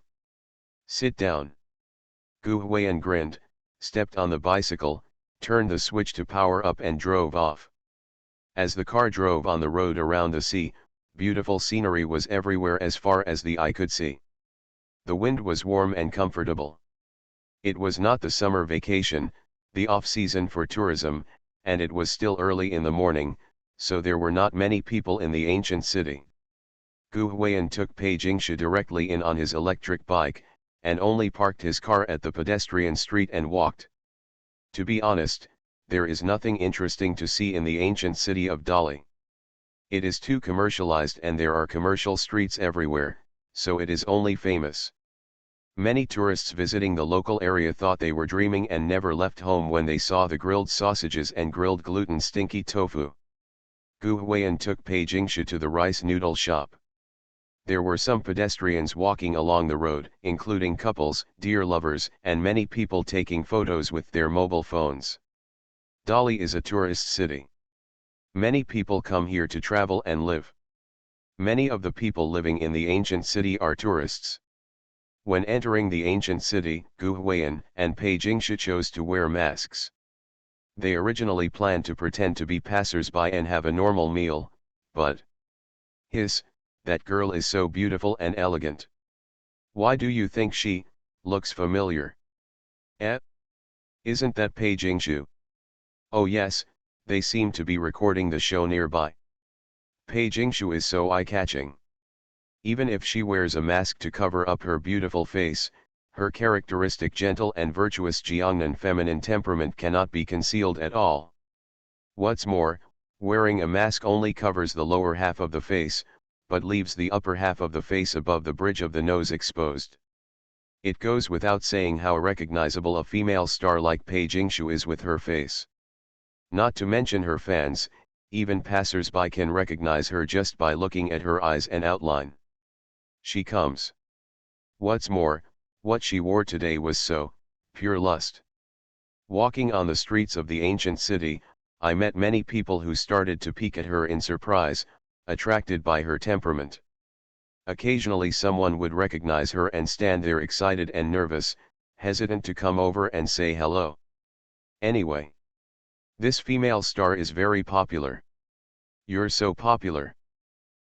Sit down. Gu Huiyan grinned, stepped on the bicycle, turned the switch to power up and drove off. As the car drove on the road around the sea, beautiful scenery was everywhere as far as the eye could see. The wind was warm and comfortable. It was not the summer vacation, the off-season for tourism, and it was still early in the morning, so there were not many people in the ancient city. Gu Huiyan took Pei Jingshu directly in on his electric bike, and only parked his car at the pedestrian street and walked. To be honest, there is nothing interesting to see in the ancient city of Dali. It is too commercialized and there are commercial streets everywhere, so it is only famous. Many tourists visiting the local area thought they were dreaming and never left home when they saw the grilled sausages and grilled gluten stinky tofu. Gu Huiyan took Pei Jingshu to the rice noodle shop. There were some pedestrians walking along the road, including couples, deer lovers, and many people taking photos with their mobile phones. Dali is a tourist city. Many people come here to travel and live. Many of the people living in the ancient city are tourists. When entering the ancient city, Gu Huiyan and Pei Jingshu chose to wear masks. They originally planned to pretend to be passers-by and have a normal meal, but that girl is so beautiful and elegant. Why do you think she looks familiar? Eh? Isn't that Pei Jingshu? Oh yes, they seem to be recording the show nearby. Pei Jingshu is so eye-catching. Even if she wears a mask to cover up her beautiful face, her characteristic gentle and virtuous Jiangnan feminine temperament cannot be concealed at all. What's more, wearing a mask only covers the lower half of the face, but leaves the upper half of the face above the bridge of the nose exposed. It goes without saying how recognizable a female star like Pei Jingshu is with her face. Not to mention her fans, even passers-by can recognize her just by looking at her eyes and outline. She comes. What's more, what she wore today was so pure lust. Walking on the streets of the ancient city, I met many people who started to peek at her in surprise, attracted by her temperament. Occasionally someone would recognize her and stand there excited and nervous, hesitant to come over and say hello. Anyway, this female star is very popular. You're so popular.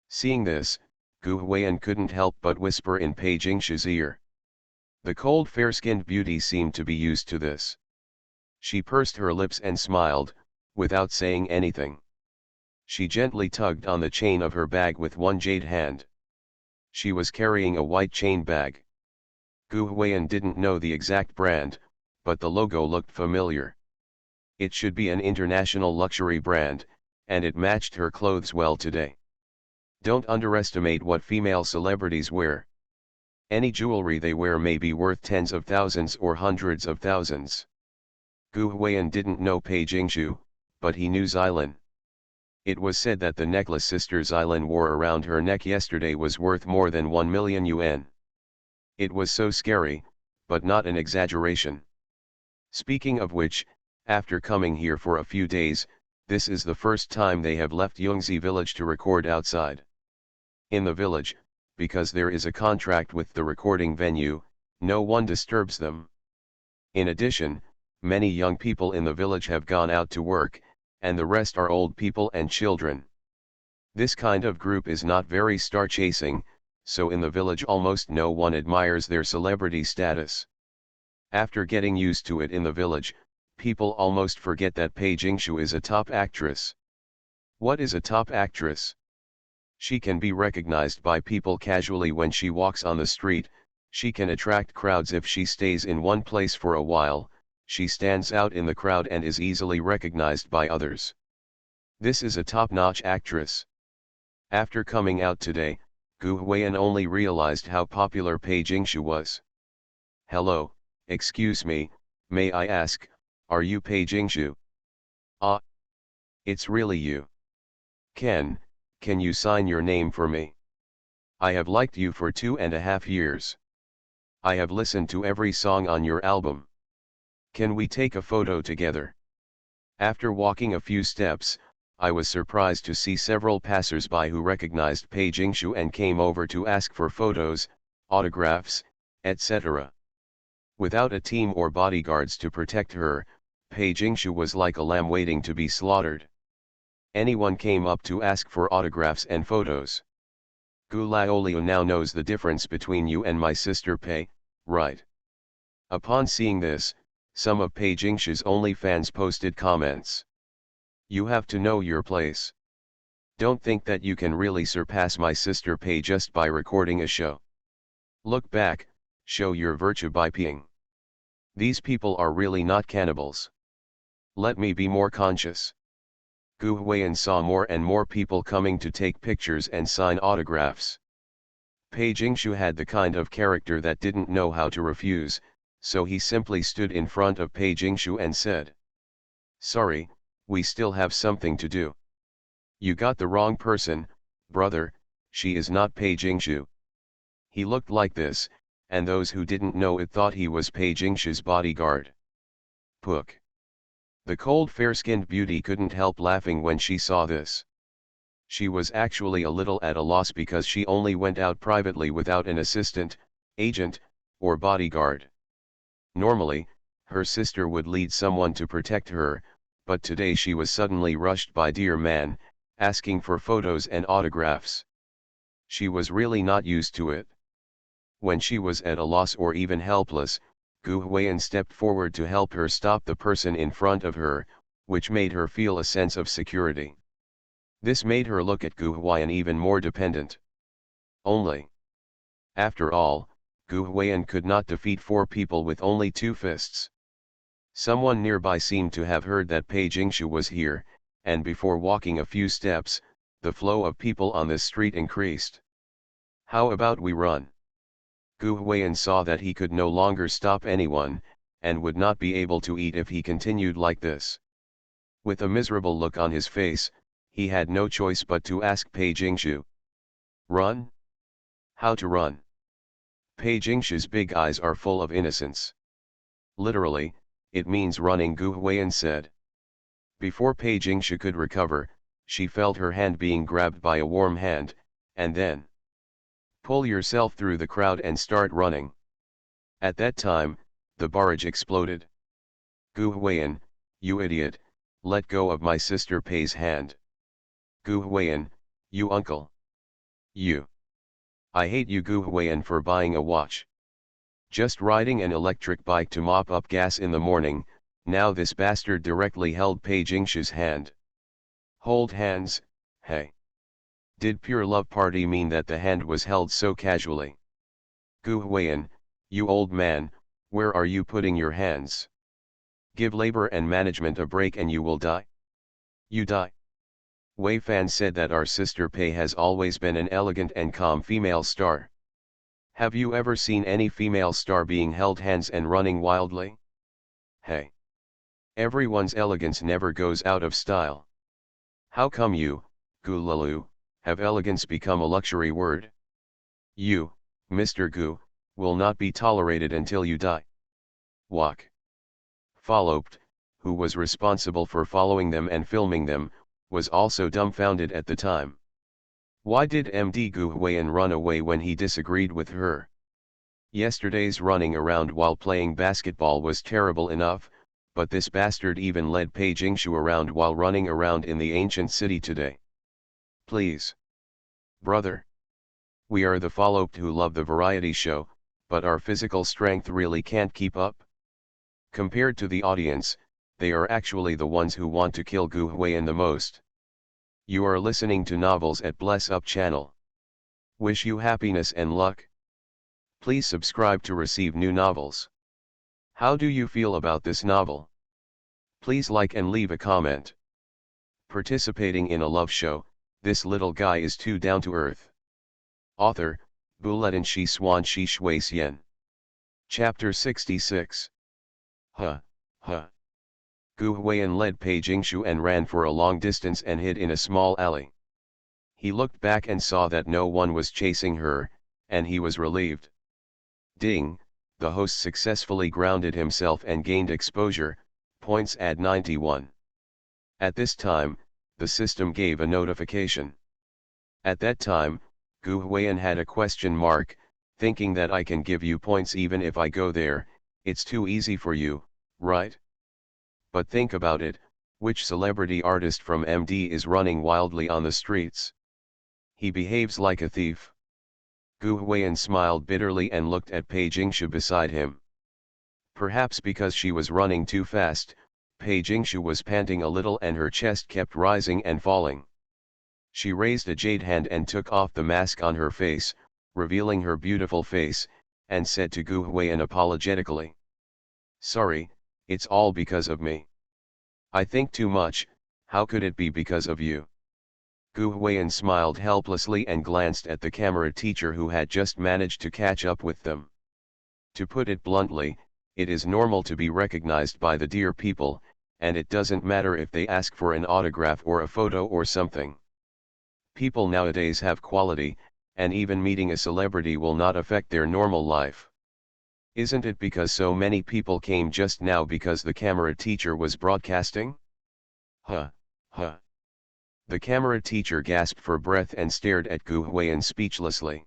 Seeing this, Gu Huiyan couldn't help but whisper in Pei Jingshu's ear. The cold fair-skinned beauty seemed to be used to this. She pursed her lips and smiled, without saying anything. She gently tugged on the chain of her bag with one jade hand. She was carrying a white chain bag. Gu Huiyan didn't know the exact brand, but the logo looked familiar. It should be an international luxury brand, and it matched her clothes well today. Don't underestimate what female celebrities wear. Any jewelry they wear may be worth tens of thousands or hundreds of thousands. Gu Huiyan didn't know Pei Jingshu, but he knew Xylin. It was said that the necklace Sister Xylin wore around her neck yesterday was worth more than 1 million yuan. It was so scary, but not an exaggeration. Speaking of which, after coming here for a few days, this is the first time they have left Yongzi village to record outside. In the village, because there is a contract with the recording venue, no one disturbs them. In addition, many young people in the village have gone out to work, and the rest are old people and children. This kind of group is not very star-chasing, so in the village almost no one admires their celebrity status. After getting used to it in the village, people almost forget that Pei Jingshu is a top actress. What is a top actress? She can be recognized by people casually when she walks on the street, she can attract crowds if she stays in one place for a while, she stands out in the crowd and is easily recognized by others. This is a top-notch actress. After coming out today, Gu Huiyan only realized how popular Pei Jingshu was. Hello, excuse me, may I ask, are you Pei Jingshu? Ah. It's really you. Can you sign your name for me? I have liked you for 2.5 years. I have listened to every song on your album. Can we take a photo together? After walking a few steps, I was surprised to see several passers-by who recognized Pei Jingshu and came over to ask for photos, autographs, etc. Without a team or bodyguards to protect her, Pei Jingshu was like a lamb waiting to be slaughtered. Anyone came up to ask for autographs and photos. Gu Laoliu now knows the difference between you and my sister Pei, right? Upon seeing this, some of Pei Jingshu's only fans posted comments. You have to know your place. Don't think that you can really surpass my sister Pei just by recording a show. Look back, show your virtue by peeing. These people are really not cannibals. Let me be more conscious. Gu Huiyan saw more and more people coming to take pictures and sign autographs. Pei Jingshu had the kind of character that didn't know how to refuse, so he simply stood in front of Pei Jingshu and said, "Sorry, we still have something to do." You got the wrong person, brother, she is not Pei Jingshu. He looked like this, and those who didn't know it thought he was Pei Jingshu's bodyguard. Pook. The cold fair-skinned beauty couldn't help laughing when she saw this. She was actually a little at a loss because she only went out privately without an assistant, agent, or bodyguard. Normally, her sister would lead someone to protect her, but today she was suddenly rushed by dear man, asking for photos and autographs. She was really not used to it. When she was at a loss or even helpless, Gu Huiyan stepped forward to help her stop the person in front of her, which made her feel a sense of security. This made her look at Gu Huiyan even more dependent. Only. After all, Gu Huiyan could not defeat 4 people with only 2 fists. Someone nearby seemed to have heard that Pei Jingshu was here, and before walking a few steps, the flow of people on the street increased. How about we run? Gu Huiyan saw that he could no longer stop anyone, and would not be able to eat if he continued like this. With a miserable look on his face, he had no choice but to ask Pei Jingshu. Run? How to run? Pei Jingshu's big eyes are full of innocence. Literally, it means running, Gu Huiyan said. Before Pei Jingshu could recover, she felt her hand being grabbed by a warm hand, and then pull yourself through the crowd and start running. At that time, the barrage exploded. Gu Huiyan, you idiot, let go of my sister Pei's hand. Gu Huiyan, you uncle. You. I hate you, Gu Huiyan, for buying a watch. Just riding an electric bike to mop up gas in the morning, now this bastard directly held Pei Jingshu's hand. Hold hands, hey. Did pure love party mean that the hand was held so casually? Gu Huiyan, you old man, where are you putting your hands? Give labor and management a break and you will die. You die. Wei Fan said that our sister Pei has always been an elegant and calm female star. Have you ever seen any female star being held hands and running wildly? Hey. Everyone's elegance never goes out of style. How come you, Gu Lalu, have elegance become a luxury word? You, Mr. Gu, will not be tolerated until you die. Walk. Followed, who was responsible for following them and filming them, was also dumbfounded at the time. Why did MD Gu Huiyan run away when he disagreed with her? Yesterday's running around while playing basketball was terrible enough, but this bastard even led Pei Jingshu around while running around in the ancient city today. Please. Brother. We are the followed who love the variety show, but our physical strength really can't keep up. Compared to the audience, they are actually the ones who want to kill Gu Huiyan the most. You are listening to Novels at Bless Up channel. Wish you happiness and luck. Please subscribe to receive new novels. How do you feel about this novel? Please like and leave a comment. Participating in a love show, this little guy is too down to earth. Author, Bulletin Shi Swan Shi Shui Xian. Chapter 66. Huh. Gu Huiyan led Pei Jingshu and ran for a long distance and hid in a small alley. He looked back and saw that no one was chasing her, and he was relieved. Ding, the host successfully grounded himself and gained exposure, points at 91. At this time, the system gave a notification. At that time, Gu Huiyan had a question mark, thinking that I can give you points even if I go there, it's too easy for you, right? But think about it, which celebrity artist from MD is running wildly on the streets? He behaves like a thief. Gu Huiyan smiled bitterly and looked at Pei Jingshu beside him. Perhaps because she was running too fast, Pei Jingshu was panting a little and her chest kept rising and falling. She raised a jade hand and took off the mask on her face, revealing her beautiful face, and said to Gu Huiyan apologetically. Sorry, it's all because of me. I think too much, how could it be because of you? Gu Huiyan smiled helplessly and glanced at the camera teacher who had just managed to catch up with them. To put it bluntly, it is normal to be recognized by the dear people, and it doesn't matter if they ask for an autograph or a photo or something. People nowadays have quality, and even meeting a celebrity will not affect their normal life. Isn't it because so many people came just now because the camera teacher was broadcasting? Huh, huh. The camera teacher gasped for breath and stared at Gu Huiyan speechlessly.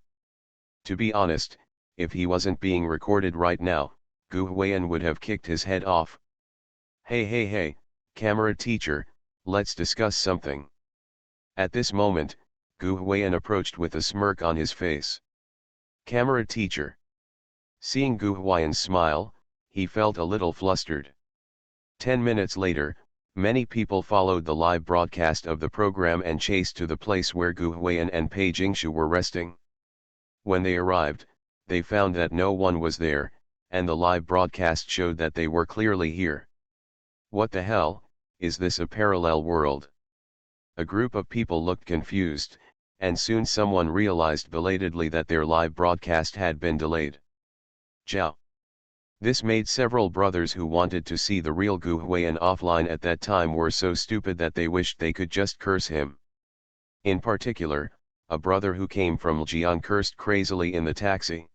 To be honest, if he wasn't being recorded right now, Gu Huiyan would have kicked his head off. Hey, camera teacher, let's discuss something. At this moment, Gu Huiyan approached with a smirk on his face. Camera teacher. Seeing Gu Huiyan's smile, he felt a little flustered. 10 minutes later, many people followed the live broadcast of the program and chased to the place where Gu Huiyan and Pei Jingshu were resting. When they arrived, they found that no one was there, and the live broadcast showed that they were clearly here. What the hell, is this a parallel world? A group of people looked confused, and soon someone realized belatedly that their live broadcast had been delayed. Zhao. This made several brothers who wanted to see the real Gu Huiyan offline at that time were so stupid that they wished they could just curse him. In particular, a brother who came from Jian cursed crazily in the taxi.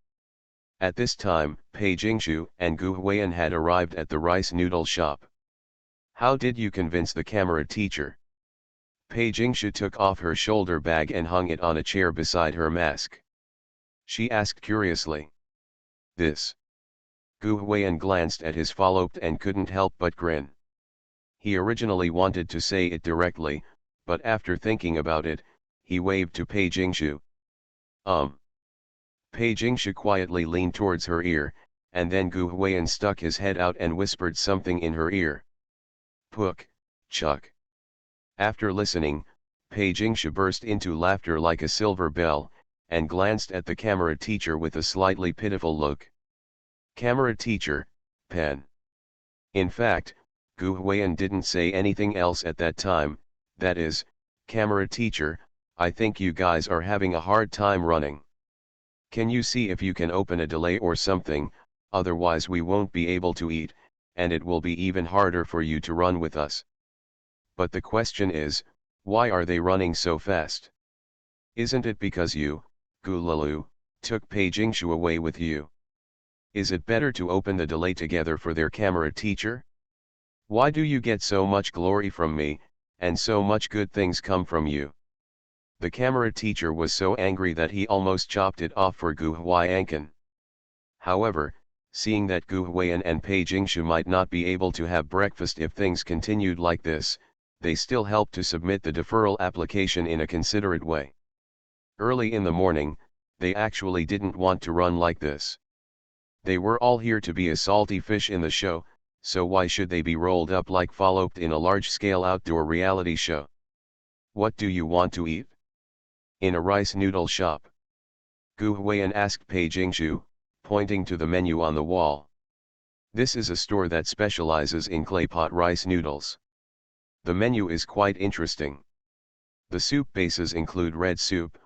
At this time, Pei Jingshu and Gu Huiyan had arrived at the rice noodle shop. How did you convince the camera teacher? Pei Jingshu took off her shoulder bag and hung it on a chair beside her mask. She asked curiously. This. Gu Huiyan glanced at his followed and couldn't help but grin. He originally wanted to say it directly, but after thinking about it, he waved to Pei Jingshu. Pei Jingshu quietly leaned towards her ear, and then Gu Huiyan stuck his head out and whispered something in her ear. Pook, chuck. After listening, Pei Jingshu burst into laughter like a silver bell, and glanced at the camera teacher with a slightly pitiful look. Camera teacher, pen. In fact, Gu Huiyan didn't say anything else at that time, that is, camera teacher, I think you guys are having a hard time running. Can you see if you can open a delay or something, otherwise we won't be able to eat, and it will be even harder for you to run with us. But the question is, why are they running so fast? Isn't it because you, Gu Lalu, took Pei Jingshu away with you? Is it better to open the delay together for their camera teacher? Why do you get so much glory from me, and so much good things come from you? The camera teacher was so angry that he almost chopped it off for Gu Huiyan. However, seeing that Gu Huiyan and Pei Jingshu might not be able to have breakfast if things continued like this, they still helped to submit the deferral application in a considerate way. Early in the morning, they actually didn't want to run like this. They were all here to be a salty fish in the show, so why should they be rolled up like followed in a large-scale outdoor reality show? What do you want to eat? In a rice noodle shop. Gu Huiyan asked Pei Jingshu, pointing to the menu on the wall. This is a store that specializes in clay pot rice noodles. The menu is quite interesting. The soup bases include red soup,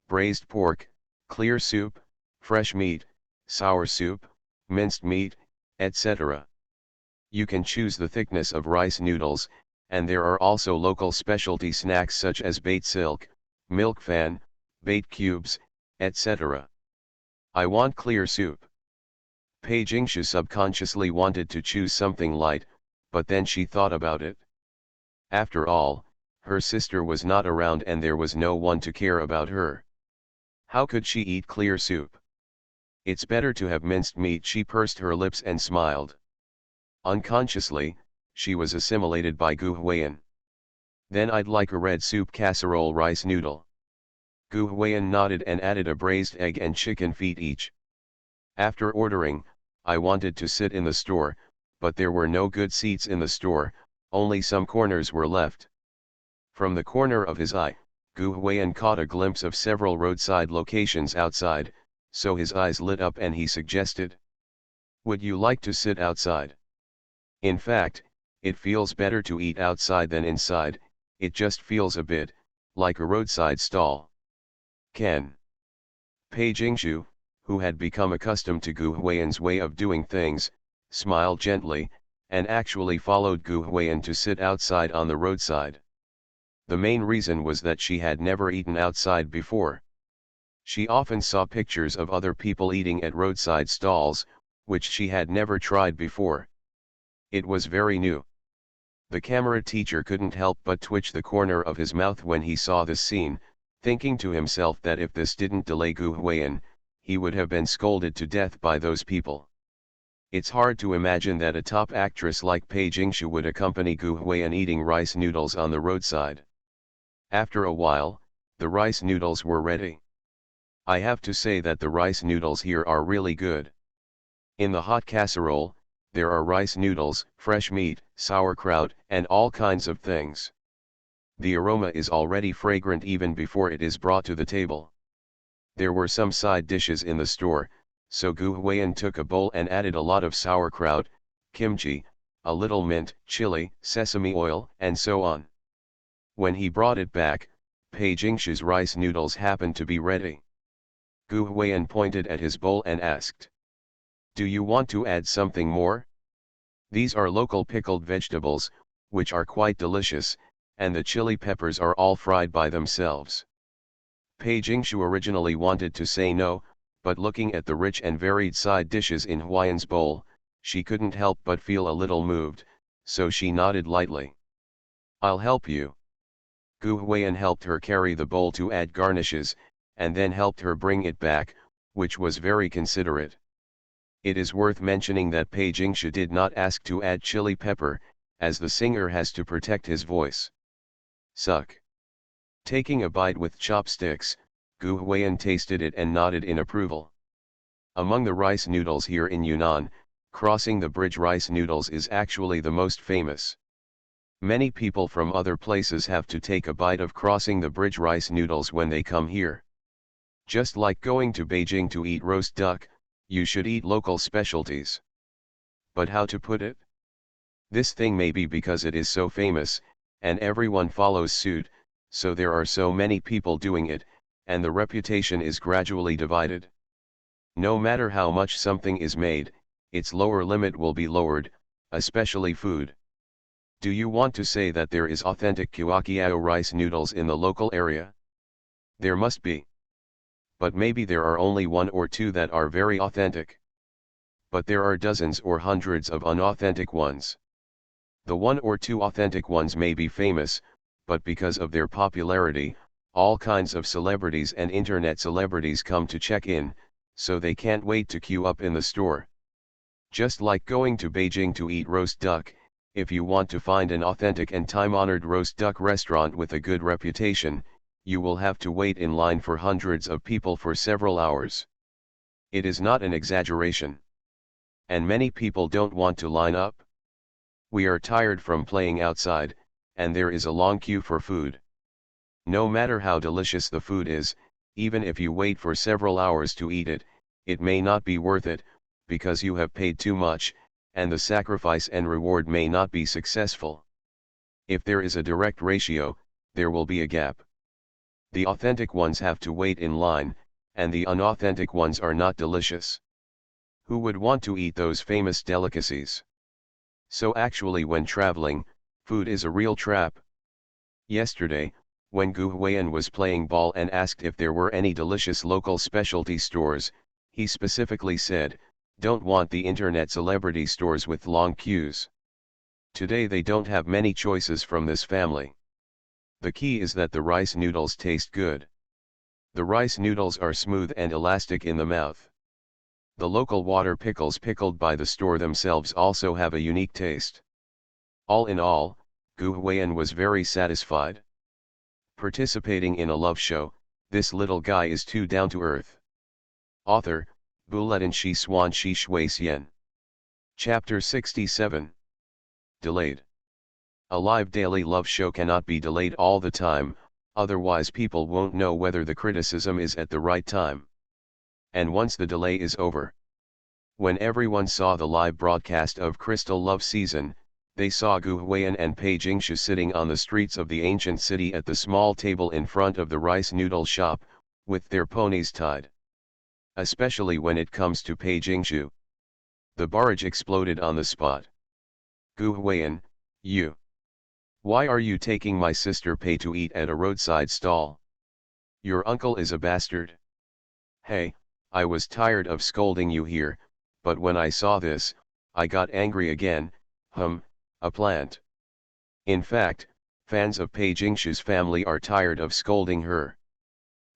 braised pork, clear soup, fresh meat, sour soup, minced meat, etc. You can choose the thickness of rice noodles, and there are also local specialty snacks such as bait silk, milk fan, bait cubes, etc. I want clear soup. Pei Jingshu subconsciously wanted to choose something light, but then she thought about it. After all, her sister was not around and there was no one to care about her. How could she eat clear soup? It's better to have minced meat. She pursed her lips and smiled. Unconsciously, she was assimilated by Gu Huiyan. Then I'd like a red soup casserole rice noodle. Gu Huiyan nodded and added a braised egg and chicken feet each. After ordering, I wanted to sit in the store, but there were no good seats in the store, only some corners were left. From the corner of his eye, Gu Huiyan caught a glimpse of several roadside locations outside, so his eyes lit up and he suggested. Would you like to sit outside? In fact, it feels better to eat outside than inside, it just feels a bit, like a roadside stall. Ken. Pei Jingshu, who had become accustomed to Gu Huiyan's way of doing things, smiled gently, and actually followed Gu Huiyan to sit outside on the roadside. The main reason was that she had never eaten outside before. She often saw pictures of other people eating at roadside stalls, which she had never tried before. It was very new. The camera teacher couldn't help but twitch the corner of his mouth when he saw this scene, thinking to himself that if this didn't delay Gu Huiyan, he would have been scolded to death by those people. It's hard to imagine that a top actress like Pei Jingshu would accompany Gu Huiyan eating rice noodles on the roadside. After a while, the rice noodles were ready. I have to say that the rice noodles here are really good. In the hot casserole, there are rice noodles, fresh meat, sauerkraut, and all kinds of things. The aroma is already fragrant even before it is brought to the table. There were some side dishes in the store, so Gu Huiyan took a bowl and added a lot of sauerkraut, kimchi, a little mint, chili, sesame oil, and so on. When he brought it back, Pei Jingshu's rice noodles happened to be ready. Gu Huiyan pointed at his bowl and asked, "Do you want to add something more? These are local pickled vegetables, which are quite delicious, and the chili peppers are all fried by themselves." Pei Jingshu originally wanted to say no, but looking at the rich and varied side dishes in Huiyan's bowl, she couldn't help but feel a little moved, so she nodded lightly. "I'll help you." Gu Huiyan helped her carry the bowl to add garnishes, and then helped her bring it back, which was very considerate. It is worth mentioning that Pei Jingshu did not ask to add chili pepper, as the singer has to protect his voice. Suck. Taking a bite with chopsticks, Gu Huiyan tasted it and nodded in approval. Among the rice noodles here in Yunnan, crossing the bridge rice noodles is actually the most famous. Many people from other places have to take a bite of crossing the bridge rice noodles when they come here. Just like going to Beijing to eat roast duck, you should eat local specialties. But how to put it? This thing may be because it is so famous, and everyone follows suit, so there are so many people doing it, and the reputation is gradually divided. No matter how much something is made, its lower limit will be lowered, especially food. Do you want to say that there is authentic Kuakiao rice noodles in the local area? There must be. But maybe there are only one or two that are very authentic. But there are dozens or hundreds of unauthentic ones. The one or two authentic ones may be famous, but because of their popularity, all kinds of celebrities and internet celebrities come to check in, so they can't wait to queue up in the store. Just like going to Beijing to eat roast duck, if you want to find an authentic and time-honored roast duck restaurant with a good reputation, you will have to wait in line for hundreds of people for several hours. It is not an exaggeration. And many people don't want to line up. We are tired from playing outside, and there is a long queue for food. No matter how delicious the food is, even if you wait for several hours to eat it, it may not be worth it, because you have paid too much, and the sacrifice and reward may not be successful. If there is a direct ratio, there will be a gap. The authentic ones have to wait in line, and the unauthentic ones are not delicious. Who would want to eat those famous delicacies? So actually when traveling, food is a real trap. Yesterday, when Gu Huiyan was playing ball and asked if there were any delicious local specialty stores, he specifically said, "Don't want the internet celebrity stores with long queues." Today they don't have many choices from this family. The key is that the rice noodles taste good. The rice noodles are smooth and elastic in the mouth. The local water pickles pickled by the store themselves also have a unique taste. All in all, Gu Huiyan was very satisfied. Participating in a love show, this little guy is too down to earth. Author, Buletin Shi Swan Shi Shui Xian. Chapter 67. Delayed. A live daily love show cannot be delayed all the time, otherwise people won't know whether the criticism is at the right time. And once the delay is over. When everyone saw the live broadcast of Crystal Love Season, they saw Gu Huiyan and Pei Jingshu sitting on the streets of the ancient city at the small table in front of the rice noodle shop, with their ponies tied. Especially when it comes to Pei Jingshu. The barrage exploded on the spot. Gu Huiyan, you. Why are you taking my sister Pei to eat at a roadside stall? Your uncle is a bastard. Hey, I was tired of scolding you here, but when I saw this, I got angry again. A plant. In fact, fans of Pei Jingshu's family are tired of scolding her.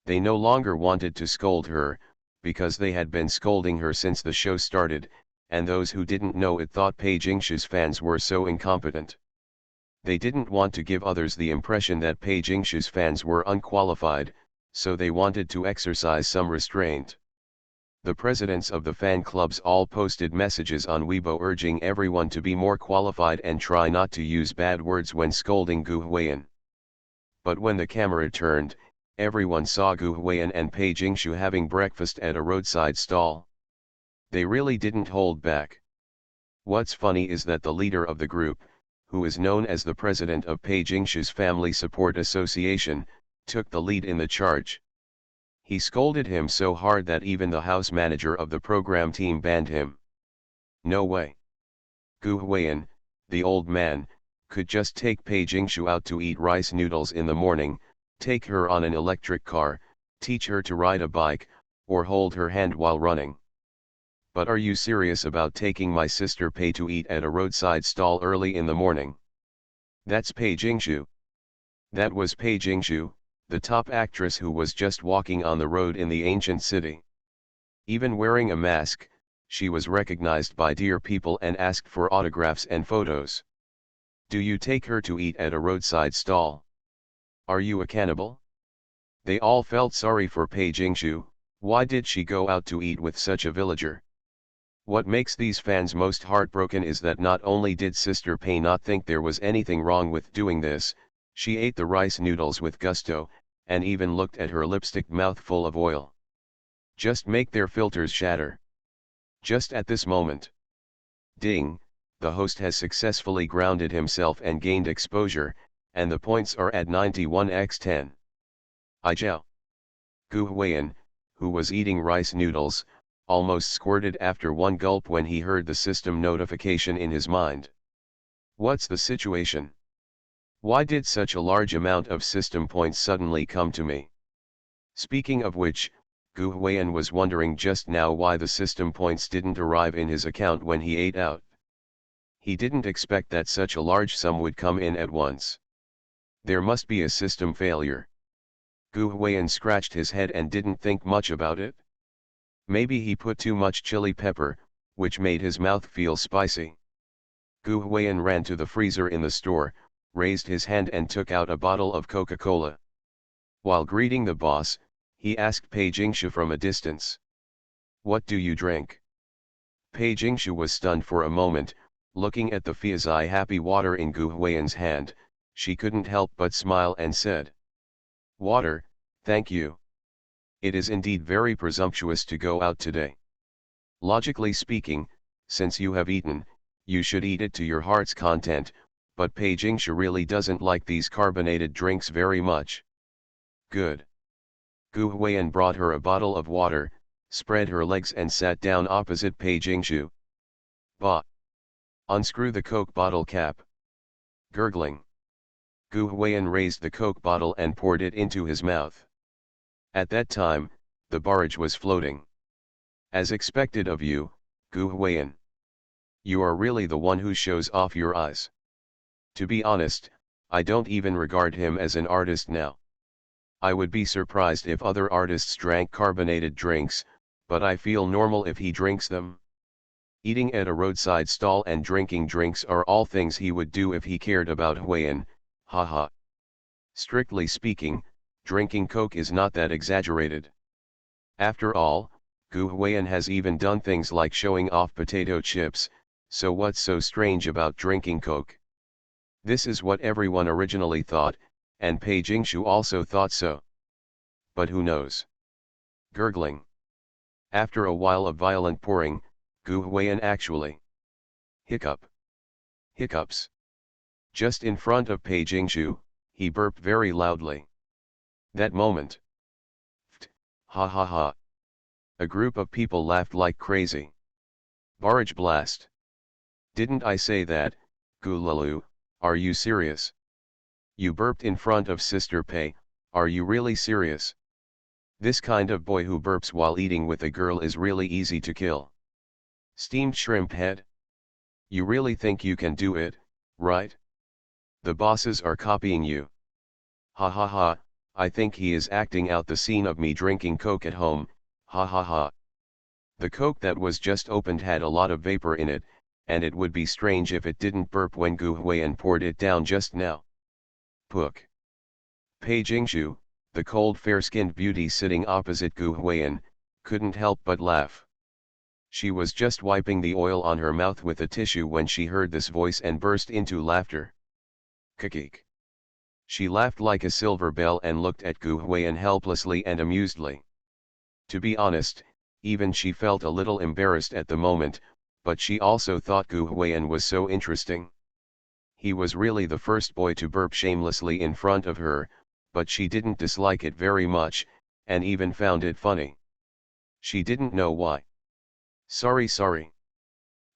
They no longer wanted to scold her, because they had been scolding her since the show started, and those who didn't know it thought Pei Jingshu's fans were so incompetent. They didn't want to give others the impression that Pei Jingshu's fans were unqualified, so they wanted to exercise some restraint. The presidents of the fan clubs all posted messages on Weibo urging everyone to be more qualified and try not to use bad words when scolding Gu Huiyan. But when the camera turned, everyone saw Gu Huiyan and Pei Jingshu having breakfast at a roadside stall. They really didn't hold back. What's funny is that the leader of the group, who is known as the president of Pei Jingshu's Family Support Association, took the lead in the charge. He scolded him so hard that even the house manager of the program team banned him. No way. Gu Huiyan, the old man, could just take Pei Jingshu out to eat rice noodles in the morning, take her on an electric car, teach her to ride a bike, or hold her hand while running. But are you serious about taking my sister Pei to eat at a roadside stall early in the morning? That's Pei Jingshu. That was Pei Jingshu, the top actress who was just walking on the road in the ancient city. Even wearing a mask, she was recognized by dear people and asked for autographs and photos. Do you take her to eat at a roadside stall? Are you a cannibal? They all felt sorry for Pei Jingshu. Why did she go out to eat with such a villager? What makes these fans most heartbroken is that not only did Sister Pei not think there was anything wrong with doing this, she ate the rice noodles with gusto, and even looked at her lipstick mouth full of oil. Just make their filters shatter. Just at this moment. Ding, the host has successfully grounded himself and gained exposure, and the points are at 91x10. Ijao. Gu Huiyan, who was eating rice noodles, almost squirted after one gulp when he heard the system notification in his mind. What's the situation? Why did such a large amount of system points suddenly come to me? Speaking of which, Gu Huiyan was wondering just now why the system points didn't arrive in his account when he ate out. He didn't expect that such a large sum would come in at once. There must be a system failure. Gu Huiyan scratched his head and didn't think much about it. Maybe he put too much chili pepper, which made his mouth feel spicy. Gu Huiyan ran to the freezer in the store, raised his hand and took out a bottle of Coca-Cola. While greeting the boss, he asked Pei Jingshu from a distance. What do you drink? Pei Jingshu was stunned for a moment, looking at the fizzy happy water in Gu Huiyan's hand. She couldn't help but smile and said, Water, thank you. It is indeed very presumptuous to go out today. Logically speaking, since you have eaten, you should eat it to your heart's content, but Pei Jingshu really doesn't like these carbonated drinks very much. Good. Gu Huiyan brought her a bottle of water, spread her legs and sat down opposite Pei Jingshu. Bah! Unscrew the Coke bottle cap. Gurgling. Gu Huiyan raised the Coke bottle and poured it into his mouth. At that time, the barrage was floating. As expected of you, Gu Huiyan. You are really the one who shows off your eyes. To be honest, I don't even regard him as an artist now. I would be surprised if other artists drank carbonated drinks, but I feel normal if he drinks them. Eating at a roadside stall and drinking drinks are all things he would do if he cared about Huiyan, haha. Strictly speaking, drinking Coke is not that exaggerated. After all, Gu Huiyan has even done things like showing off potato chips, so what's so strange about drinking Coke? This is what everyone originally thought, and Pei Jingshu also thought so. But who knows? Gurgling. After a while of violent pouring, Gu Huiyan actually hiccup. Hiccups. Just in front of Pei Jingshu, he burped very loudly. That moment. Ha ha ha. A group of people laughed like crazy. Barrage blast. Didn't I say that, Gulalu, are you serious? You burped in front of Sister Pei, are you really serious? This kind of boy who burps while eating with a girl is really easy to kill. Steamed shrimp head. You really think you can do it, right? The bosses are copying you. Ha ha ha, I think he is acting out the scene of me drinking Coke at home, ha ha ha. The Coke that was just opened had a lot of vapor in it, and it would be strange if it didn't burp when Gu Huiyan poured it down just now. Pook. Pei Jingshu, the cold fair-skinned beauty sitting opposite Gu Huiyan, couldn't help but laugh. She was just wiping the oil on her mouth with a tissue when she heard this voice and burst into laughter. Kikik. She laughed like a silver bell and looked at Gu Huiyan helplessly and amusedly. To be honest, even she felt a little embarrassed at the moment, but she also thought Gu Huiyan was so interesting. He was really the first boy to burp shamelessly in front of her, but she didn't dislike it very much, and even found it funny. She didn't know why. Sorry.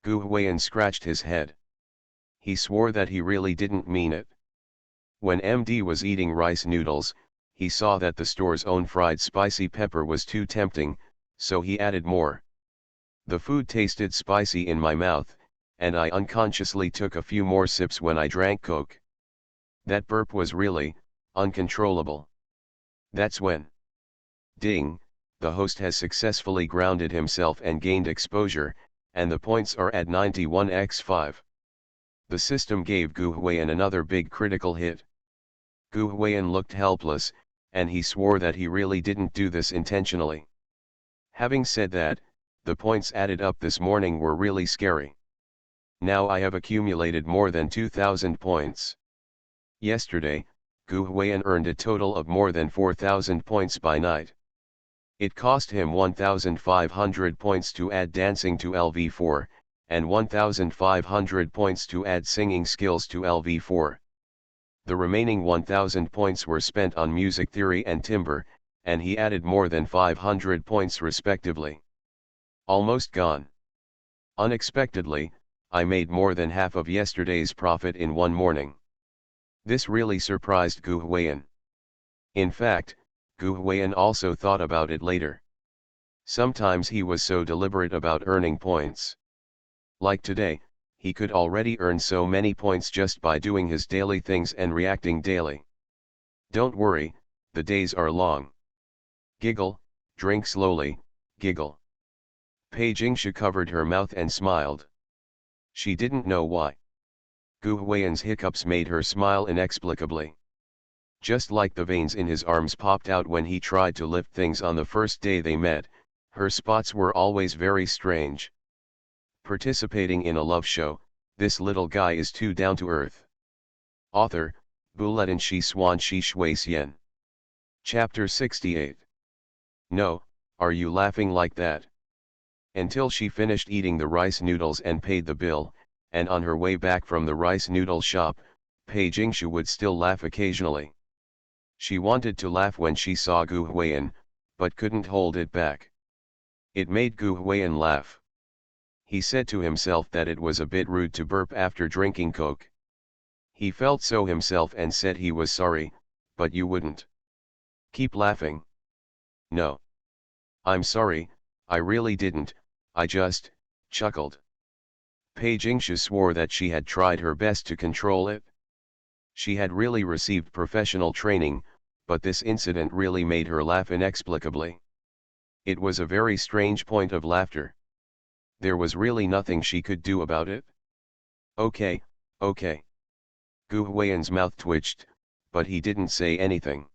Gu Huiyan scratched his head. He swore that he really didn't mean it. When MD was eating rice noodles, he saw that the store's own fried spicy pepper was too tempting, so he added more. The food tasted spicy in my mouth, and I unconsciously took a few more sips when I drank Coke. That burp was really uncontrollable. That's when. Ding, the host has successfully grounded himself and gained exposure, and the points are at 91x5. The system gave Gu Huiyan another big critical hit. Gu Huiyan looked helpless, and he swore that he really didn't do this intentionally. Having said that, the points added up this morning were really scary. Now I have accumulated more than 2,000 points. Yesterday, Gu Huiyan earned a total of more than 4,000 points by night. It cost him 1,500 points to add dancing to LV4, and 1,500 points to add singing skills to LV4. The remaining 1,000 points were spent on music theory and timbre, and he added more than 500 points respectively. Almost gone. Unexpectedly, I made more than half of yesterday's profit in one morning. This really surprised Gu Huiyan. In fact, Gu Huiyan also thought about it later. Sometimes he was so deliberate about earning points. Like today, he could already earn so many points just by doing his daily things and reacting daily. Don't worry, the days are long. Giggle, drink slowly, giggle. Pei Jingshu covered her mouth and smiled. She didn't know why. Gu Huiyan's hiccups made her smile inexplicably. Just like the veins in his arms popped out when he tried to lift things on the first day they met, her spots were always very strange. Participating in a love show, this little guy is too down to earth. Author, Bulletin Shi Xuan Shi Shui Xian. Chapter 68. No, are you laughing like that? Until she finished eating the rice noodles and paid the bill, and on her way back from the rice noodle shop, Pei Jingshu would still laugh occasionally. She wanted to laugh when she saw Gu Huiyan, but couldn't hold it back. It made Gu Huiyan laugh. He said to himself that it was a bit rude to burp after drinking Coke. He felt so himself and said he was sorry, but you wouldn't. Keep laughing. No. I'm sorry, I really didn't, I just chuckled. Pei Jingshu swore that she had tried her best to control it. She had really received professional training, but this incident really made her laugh inexplicably. It was a very strange point of laughter. There was really nothing she could do about it. Okay. Gu Huiyan's mouth twitched, but he didn't say anything.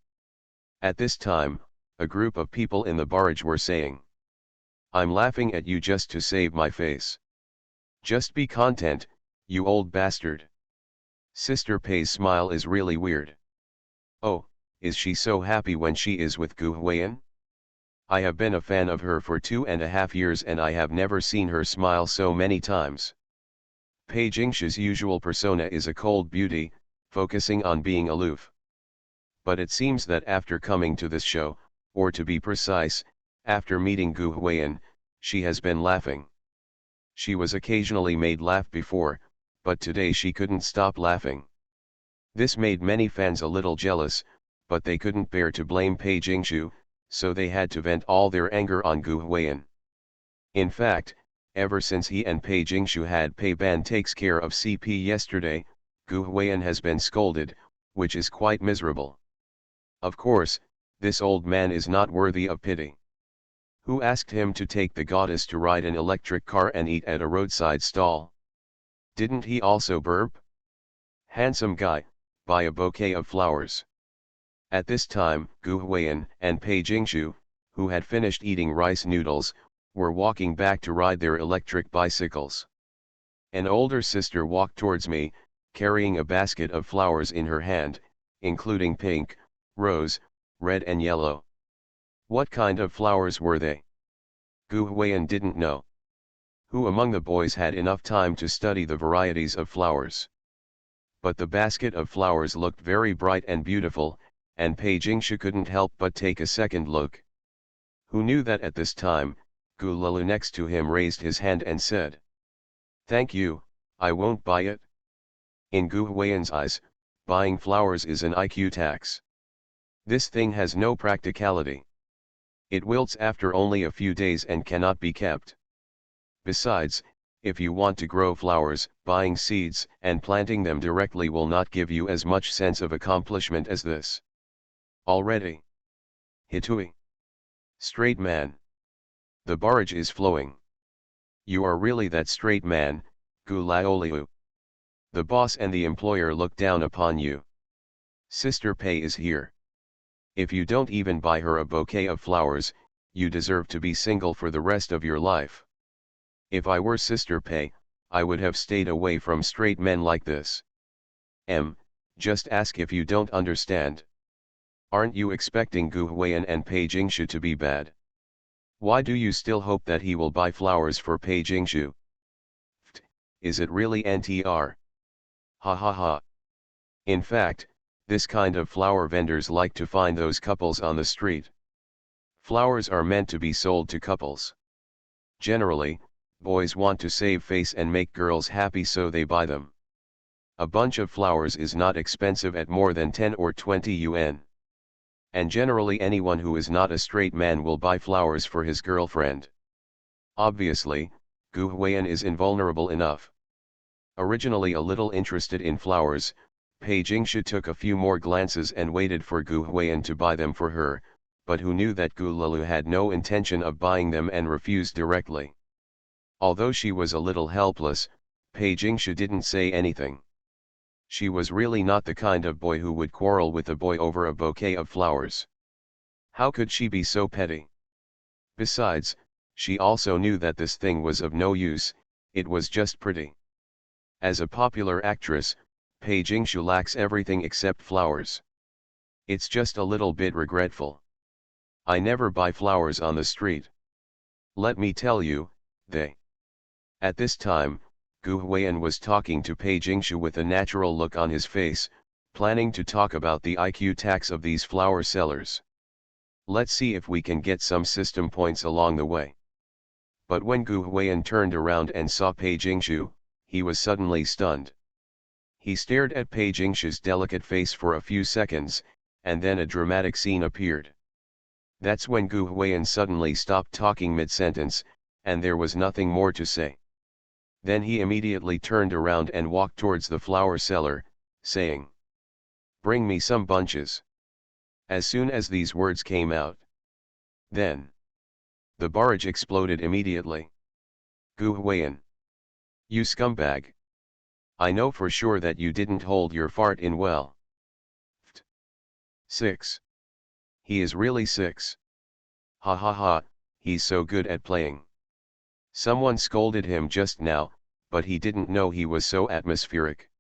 At this time, a group of people in the barrage were saying, I'm laughing at you just to save my face. Just be content, you old bastard. Sister Pei's smile is really weird. Oh, is she so happy when she is with Gu Huiyan? I have been a fan of her for 2.5 years and I have never seen her smile so many times. Pei Jingshu's usual persona is a cold beauty, focusing on being aloof. But it seems that after coming to this show, or to be precise, after meeting Gu Huiyan, she has been laughing. She was occasionally made laugh before, but today she couldn't stop laughing. This made many fans a little jealous, but they couldn't bear to blame Pei Jingshu, so they had to vent all their anger on Gu Huiyan. In fact, ever since he and Pei Jingshu had Pei Ban takes care of CP yesterday, Gu Huiyan has been scolded, which is quite miserable. Of course, this old man is not worthy of pity. Who asked him to take the goddess to ride an electric car and eat at a roadside stall? Didn't he also burp? Handsome guy, buy a bouquet of flowers. At this time, Gu Huiyan and Pei Jingshu, who had finished eating rice noodles, were walking back to ride their electric bicycles. An older sister walked towards me, carrying a basket of flowers in her hand, including pink, rose, red and yellow. What kind of flowers were they? Gu Huiyan didn't know. Who among the boys had enough time to study the varieties of flowers? But the basket of flowers looked very bright and beautiful, and Pei Jingshu couldn't help but take a second look. Who knew that at this time, Gu Lulu next to him raised his hand and said, "Thank you, I won't buy it." In Gu Huiyan's eyes, buying flowers is an IQ tax. This thing has no practicality. It wilts after only a few days and cannot be kept. Besides, if you want to grow flowers, buying seeds and planting them directly will not give you as much sense of accomplishment as this. Already. Hitui. Straight man. The barrage is flowing. You are really that straight man, Gu Laoliu. The boss and the employer look down upon you. Sister Pei is here. If you don't even buy her a bouquet of flowers, you deserve to be single for the rest of your life. If I were Sister Pei, I would have stayed away from straight men like this. Just ask if you don't understand. Aren't you expecting Gu Huiyan and Pei Jingshu to be bad? Why do you still hope that he will buy flowers for Pei Jingshu? Is it really NTR? Ha ha ha. In fact, this kind of flower vendors like to find those couples on the street. Flowers are meant to be sold to couples. Generally, boys want to save face and make girls happy, so they buy them. A bunch of flowers is not expensive at more than 10 or 20 yuan. And generally anyone who is not a straight man will buy flowers for his girlfriend. Obviously, Gu Huiyan is invulnerable enough. Originally a little interested in flowers, Pei Jingshu took a few more glances and waited for Gu Huiyan to buy them for her, but who knew that Gu Lulu had no intention of buying them and refused directly. Although she was a little helpless, Pei Jingshu didn't say anything. She was really not the kind of boy who would quarrel with a boy over a bouquet of flowers. How could she be so petty? Besides, she also knew that this thing was of no use, it was just pretty. As a popular actress, Pei Jingshu lacks everything except flowers. It's just a little bit regretful. I never buy flowers on the street. Let me tell you, they. At this time, Gu Huiyan was talking to Pei Jingshu with a natural look on his face, planning to talk about the IQ tax of these flower sellers. Let's see if we can get some system points along the way. But when Gu Huiyan turned around and saw Pei Jingshu, he was suddenly stunned. He stared at Pei Jingshu's delicate face for a few seconds, and then a dramatic scene appeared. That's when Gu Huiyan suddenly stopped talking mid-sentence, and there was nothing more to say. Then he immediately turned around and walked towards the flower seller, saying, "Bring me some bunches." As soon as these words came out, then the barrage exploded immediately. Gu Huiyan. You scumbag. I know for sure that you didn't hold your fart in well. 6. He is really 6. Ha ha ha, he's so good at playing. Someone scolded him just now, but he didn't know he was so atmospheric.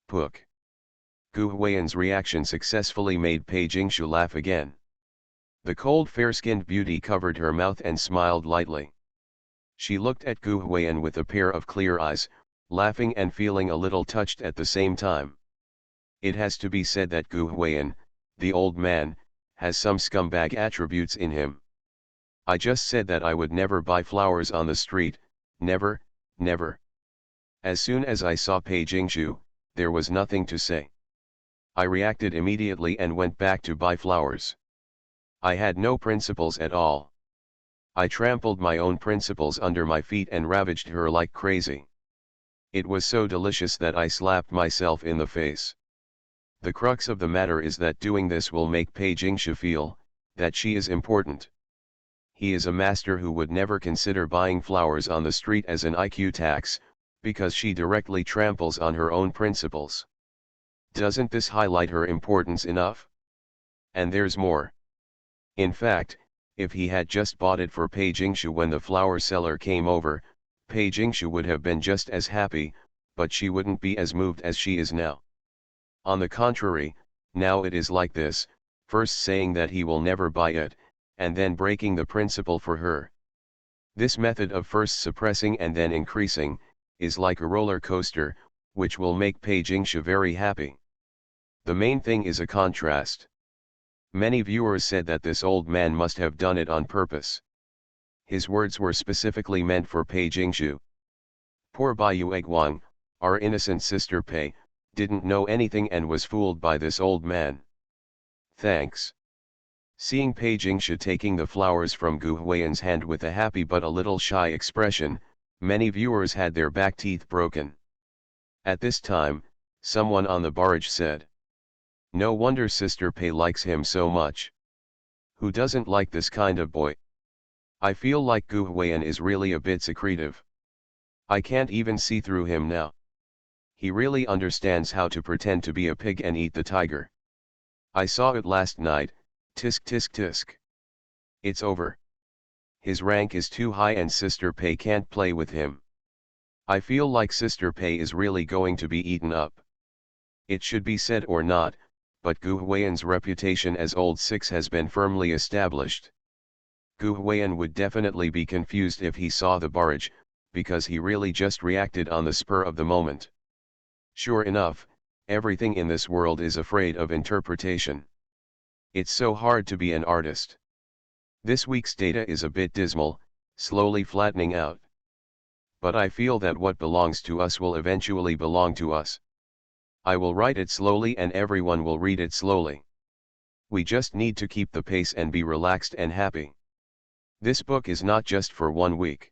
Pook. Gu Huiyan's reaction successfully made Pei Jingshu laugh again. The cold fair-skinned beauty covered her mouth and smiled lightly. She looked at Gu Huiyan with a pair of clear eyes, laughing and feeling a little touched at the same time. It has to be said that Gu Huiyan, the old man, has some scumbag attributes in him. I just said that I would never buy flowers on the street, never, never. As soon as I saw Pei Jingshu, there was nothing to say. I reacted immediately and went back to buy flowers. I had no principles at all. I trampled my own principles under my feet and ravaged her like crazy. It was so delicious that I slapped myself in the face. The crux of the matter is that doing this will make Pei Jingshu feel that she is important. He is a master who would never consider buying flowers on the street as an IQ tax, because she directly tramples on her own principles. Doesn't this highlight her importance enough? And there's more. In fact, if he had just bought it for Pei Jingshu when the flower seller came over, Pei Jingshu would have been just as happy, but she wouldn't be as moved as she is now. On the contrary, now it is like this, first saying that he will never buy it, and then breaking the principle for her. This method of first suppressing and then increasing, is like a roller coaster, which will make Pei Jingshu very happy. The main thing is a contrast. Many viewers said that this old man must have done it on purpose. His words were specifically meant for Pei Jingshu. Poor Bai Yueguang, our innocent sister Pei, didn't know anything and was fooled by this old man. Thanks. Seeing Pei Jingshu taking the flowers from Gu Huiyan's hand with a happy but a little shy expression, many viewers had their back teeth broken. At this time, someone on the barrage said, "No wonder Sister Pei likes him so much. Who doesn't like this kind of boy? I feel like Gu Huiyan is really a bit secretive. I can't even see through him now. He really understands how to pretend to be a pig and eat the tiger. I saw it last night, tisk tisk tisk. It's over. His rank is too high and Sister Pei can't play with him. I feel like Sister Pei is really going to be eaten up." It should be said or not, but Gu Huiyan's reputation as Old Six has been firmly established. Gu Huiyan would definitely be confused if he saw the barrage, because he really just reacted on the spur of the moment. Sure enough, everything in this world is afraid of interpretation. It's so hard to be an artist. This week's data is a bit dismal, slowly flattening out. But I feel that what belongs to us will eventually belong to us. I will write it slowly and everyone will read it slowly. We just need to keep the pace and be relaxed and happy. This book is not just for 1 week.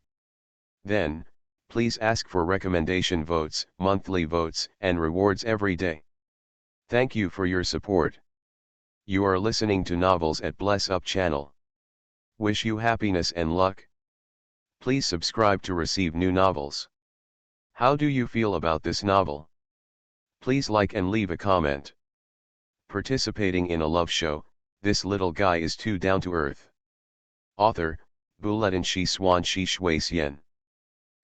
Then, please ask for recommendation votes, monthly votes, and rewards every day. Thank you for your support. You are listening to Novels at Bless Up channel. Wish you happiness and luck. Please subscribe to receive new novels. How do you feel about this novel? Please like and leave a comment. Participating in a love show, this little guy is too down to earth. Author, Buletin Shi Swan Shi Shui Xian.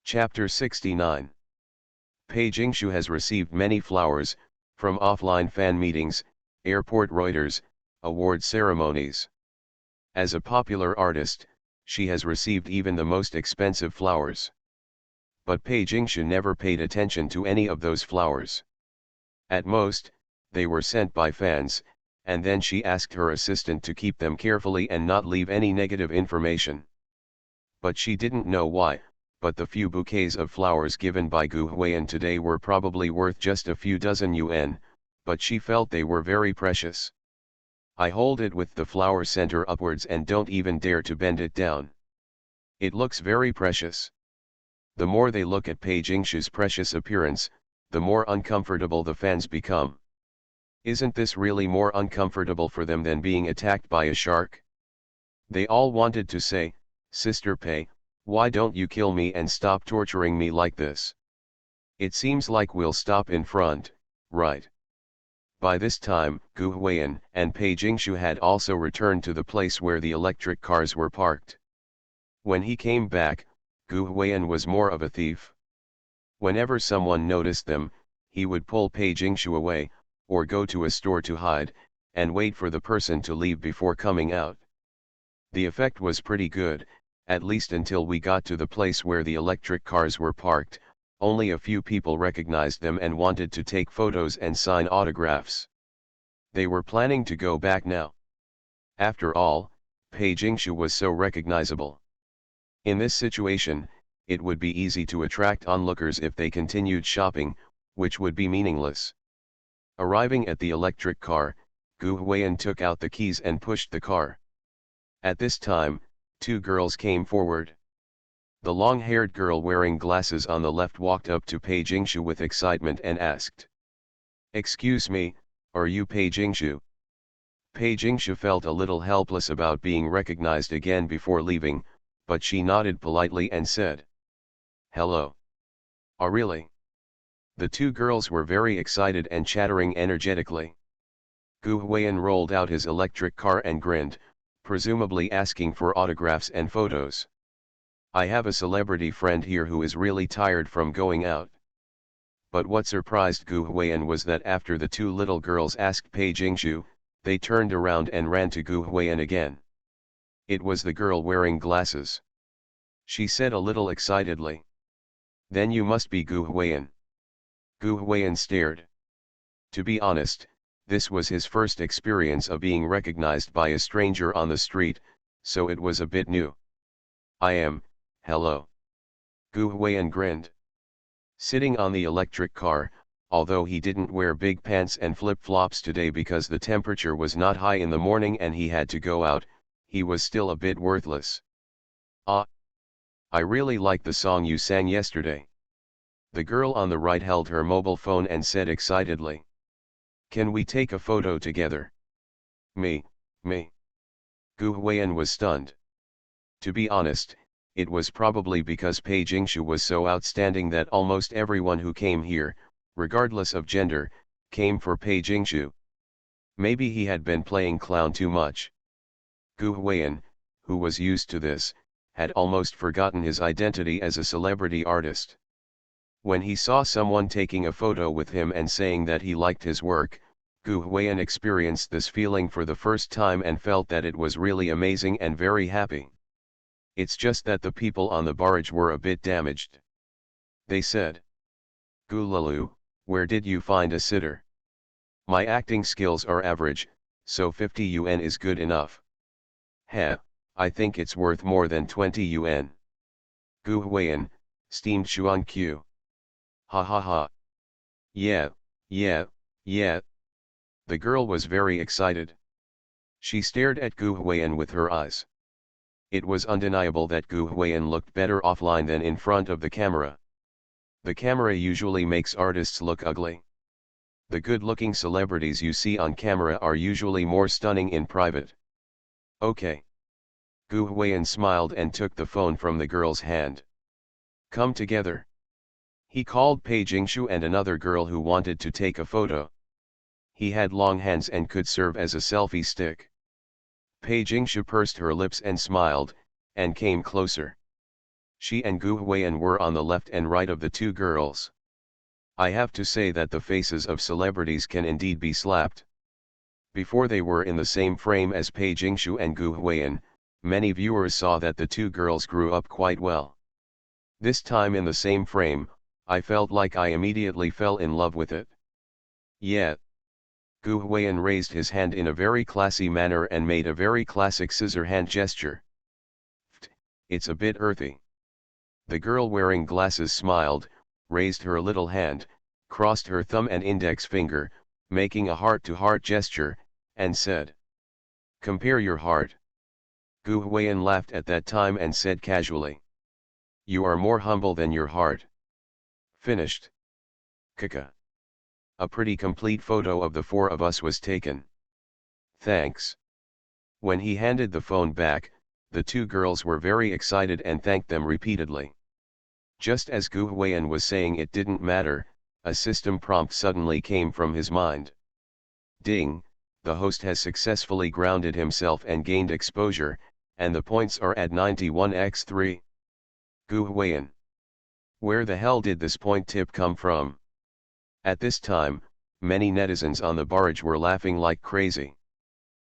Chapter 69. Pei Jingshu has received many flowers, from offline fan meetings, airport Reuters, award ceremonies. As a popular artist, she has received even the most expensive flowers. But Pei Jingshu never paid attention to any of those flowers. At most, they were sent by fans, and then she asked her assistant to keep them carefully and not leave any negative information. But she didn't know why, but the few bouquets of flowers given by Gu Huiyan today were probably worth just a few dozen yuan, but she felt they were very precious. I hold it with the flower center upwards and don't even dare to bend it down. It looks very precious. The more they look at Pei Jingshu's precious appearance, the more uncomfortable the fans become. Isn't this really more uncomfortable for them than being attacked by a shark? They all wanted to say, "Sister Pei, why don't you kill me and stop torturing me like this? It seems like we'll stop in front, right?" By this time, Gu Huiyan and Pei Jingshu had also returned to the place where the electric cars were parked. When he came back, Gu Huiyan was more of a thief. Whenever someone noticed them, he would pull Pei Jingshu away, or go to a store to hide, and wait for the person to leave before coming out. The effect was pretty good, at least until we got to the place where the electric cars were parked. Only a few people recognized them and wanted to take photos and sign autographs. They were planning to go back now. After all, Pei Jingshu was so recognizable. In this situation, it would be easy to attract onlookers if they continued shopping, which would be meaningless. Arriving at the electric car, Gu Huiyan took out the keys and pushed the car. At this time, two girls came forward. The long-haired girl wearing glasses on the left walked up to Pei Jingshu with excitement and asked, "Excuse me, are you Pei Jingshu?" Pei Jingshu felt a little helpless about being recognized again before leaving, but she nodded politely and said, "Hello." "Oh really?" The two girls were very excited and chattering energetically. Gu Huiyan rolled out his electric car and grinned, presumably asking for autographs and photos. "I have a celebrity friend here who is really tired from going out." But what surprised Gu Huiyan was that after the two little girls asked Pei Jingshu, they turned around and ran to Gu Huiyan again. It was the girl wearing glasses. She said a little excitedly, "Then you must be Gu Huiyan." Gu Huiyan stared. To be honest, this was his first experience of being recognized by a stranger on the street, so it was a bit new. "I am, hello." Gu Huiyan grinned. Sitting on the electric car, although he didn't wear big pants and flip-flops today because the temperature was not high in the morning and he had to go out, he was still a bit worthless. "Ah, I really like the song you sang yesterday." The girl on the right held her mobile phone and said excitedly, "Can we take a photo together?" Me. Gu Huiyan was stunned. To be honest, it was probably because Pei Jingshu was so outstanding that almost everyone who came here, regardless of gender, came for Pei Jingshu. Maybe he had been playing clown too much. Gu Huiyan, who was used to this, had almost forgotten his identity as a celebrity artist. When he saw someone taking a photo with him and saying that he liked his work, Gu Huiyan experienced this feeling for the first time and felt that it was really amazing and very happy. It's just that the people on the barrage were a bit damaged. They said, "Gulalu, where did you find a sitter? My acting skills are average, so 50 yuan is good enough." "Heh, I think it's worth more than 20 yuan. Gu Huiyan, steamed Xuan Q. Ha ha ha. Yeah. The girl was very excited. She stared at Gu Huiyan with her eyes. It was undeniable that Gu Huiyan looked better offline than in front of the camera. The camera usually makes artists look ugly. The good-looking celebrities you see on camera are usually more stunning in private. "Okay." Gu Huiyan smiled and took the phone from the girl's hand. "Come together." He called Pei Jingshu and another girl who wanted to take a photo. He had long hands and could serve as a selfie stick. Pei Jingshu pursed her lips and smiled, and came closer. She and Gu Huiyan were on the left and right of the two girls. I have to say that the faces of celebrities can indeed be slapped. Before they were in the same frame as Pei Jingshu and Gu Huiyan, many viewers saw that the two girls grew up quite well. This time in the same frame, I felt like I immediately fell in love with it. "Yeah." Gu Huiyan raised his hand in a very classy manner and made a very classic scissor hand gesture. "It's a bit earthy." The girl wearing glasses smiled, raised her little hand, crossed her thumb and index finger, making a heart-to-heart gesture, and said, "Compare your heart." Gu Huiyan laughed at that time and said casually, "You are more humble than your heart." Finished. Kaka. A pretty complete photo of the four of us was taken. Thanks. When he handed the phone back, the two girls were very excited and thanked them repeatedly. Just as Gu Huiyan was saying it didn't matter, a system prompt suddenly came from his mind. Ding, the host has successfully grounded himself and gained exposure, and the points are at 91x3. Gu Huiyan. Where the hell did this point tip come from? At this time, many netizens on the barrage were laughing like crazy.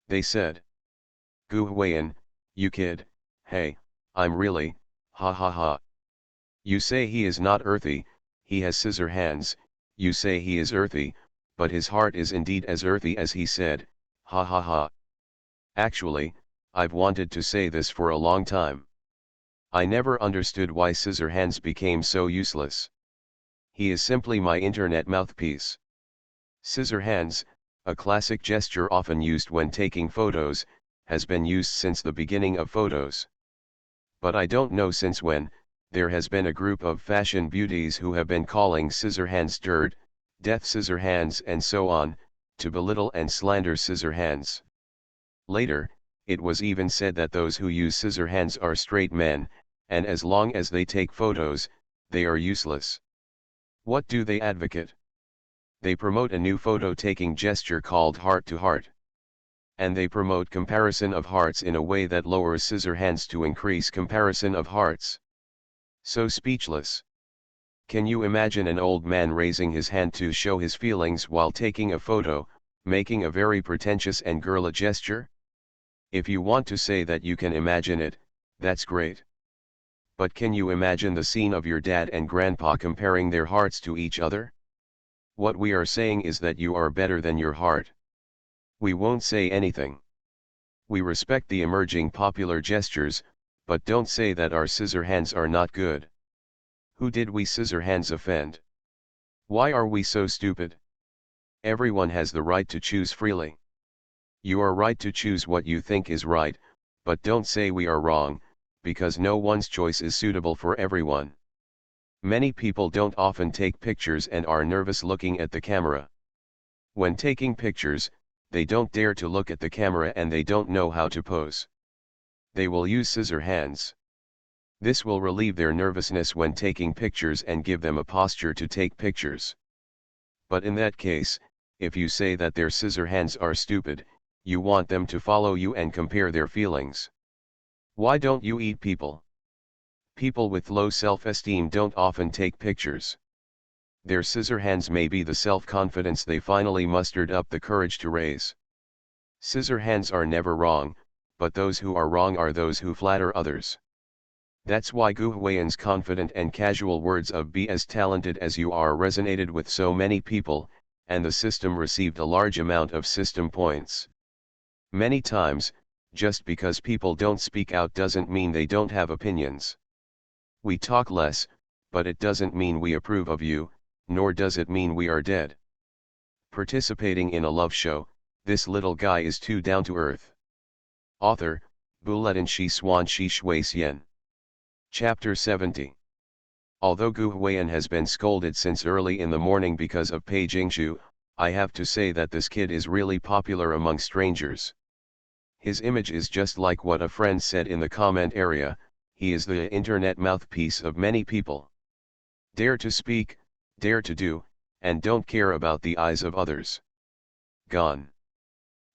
They said, "Gu Huiyan, you kid, hey, I'm really, ha ha ha. You say he is not earthy, he has scissor hands, you say he is earthy, but his heart is indeed as earthy as he said, ha ha ha. Actually, I've wanted to say this for a long time. I never understood why scissor hands became so useless. He is simply my internet mouthpiece. Scissor hands, a classic gesture often used when taking photos, has been used since the beginning of photos. But I don't know since when, there has been a group of fashion beauties who have been calling scissor hands dirt, death scissor hands and so on, to belittle and slander scissor hands. Later, it was even said that those who use scissor hands are straight men, and as long as they take photos, they are useless. What do they advocate? They promote a new photo-taking gesture called heart to heart. And they promote comparison of hearts in a way that lowers scissor hands to increase comparison of hearts. So speechless. Can you imagine an old man raising his hand to show his feelings while taking a photo, making a very pretentious and girly gesture? If you want to say that you can imagine it, that's great. But can you imagine the scene of your dad and grandpa comparing their hearts to each other? What we are saying is that you are better than your heart. We won't say anything. We respect the emerging popular gestures, but don't say that our scissor hands are not good. Who did we scissor hands offend? Why are we so stupid? Everyone has the right to choose freely. You are right to choose what you think is right, but don't say we are wrong, because no one's choice is suitable for everyone. Many people don't often take pictures and are nervous looking at the camera. When taking pictures, they don't dare to look at the camera and they don't know how to pose. They will use scissor hands. This will relieve their nervousness when taking pictures and give them a posture to take pictures. But in that case, if you say that their scissor hands are stupid, you want them to follow you and compare their feelings. Why don't you eat people? People with low self-esteem don't often take pictures. Their scissor hands may be the self-confidence they finally mustered up the courage to raise. Scissor hands are never wrong, but those who are wrong are those who flatter others. That's why Gu Huiyan's confident and casual words of "be as talented as you are" resonated with so many people, and the system received a large amount of system points. Many times, just because people don't speak out doesn't mean they don't have opinions. We talk less, but it doesn't mean we approve of you, nor does it mean we are dead. Participating in a love show, this little guy is too down to earth. Author, Bulletin Shi Swan Shi Shui Xian. Chapter 70. Although Gu Huiyan has been scolded since early in the morning because of Pei Jingshu, I have to say that this kid is really popular among strangers. His image is just like what a friend said in the comment area, he is the internet mouthpiece of many people. Dare to speak, dare to do, and don't care about the eyes of others. Gone.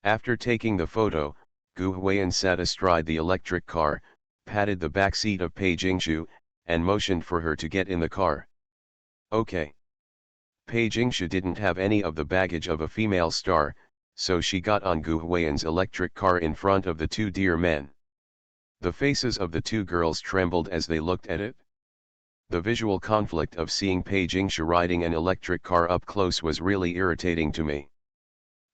After taking the photo, Gu Huiyan sat astride the electric car, patted the back seat of Pei Jingshu, and motioned for her to get in the car. Okay. Pei Jingshu didn't have any of the baggage of a female star, so she got on Gu Huiyan's electric car in front of the two dear men. The faces of the two girls trembled as they looked at it. The visual conflict of seeing Pei Jingshu riding an electric car up close was really irritating to me.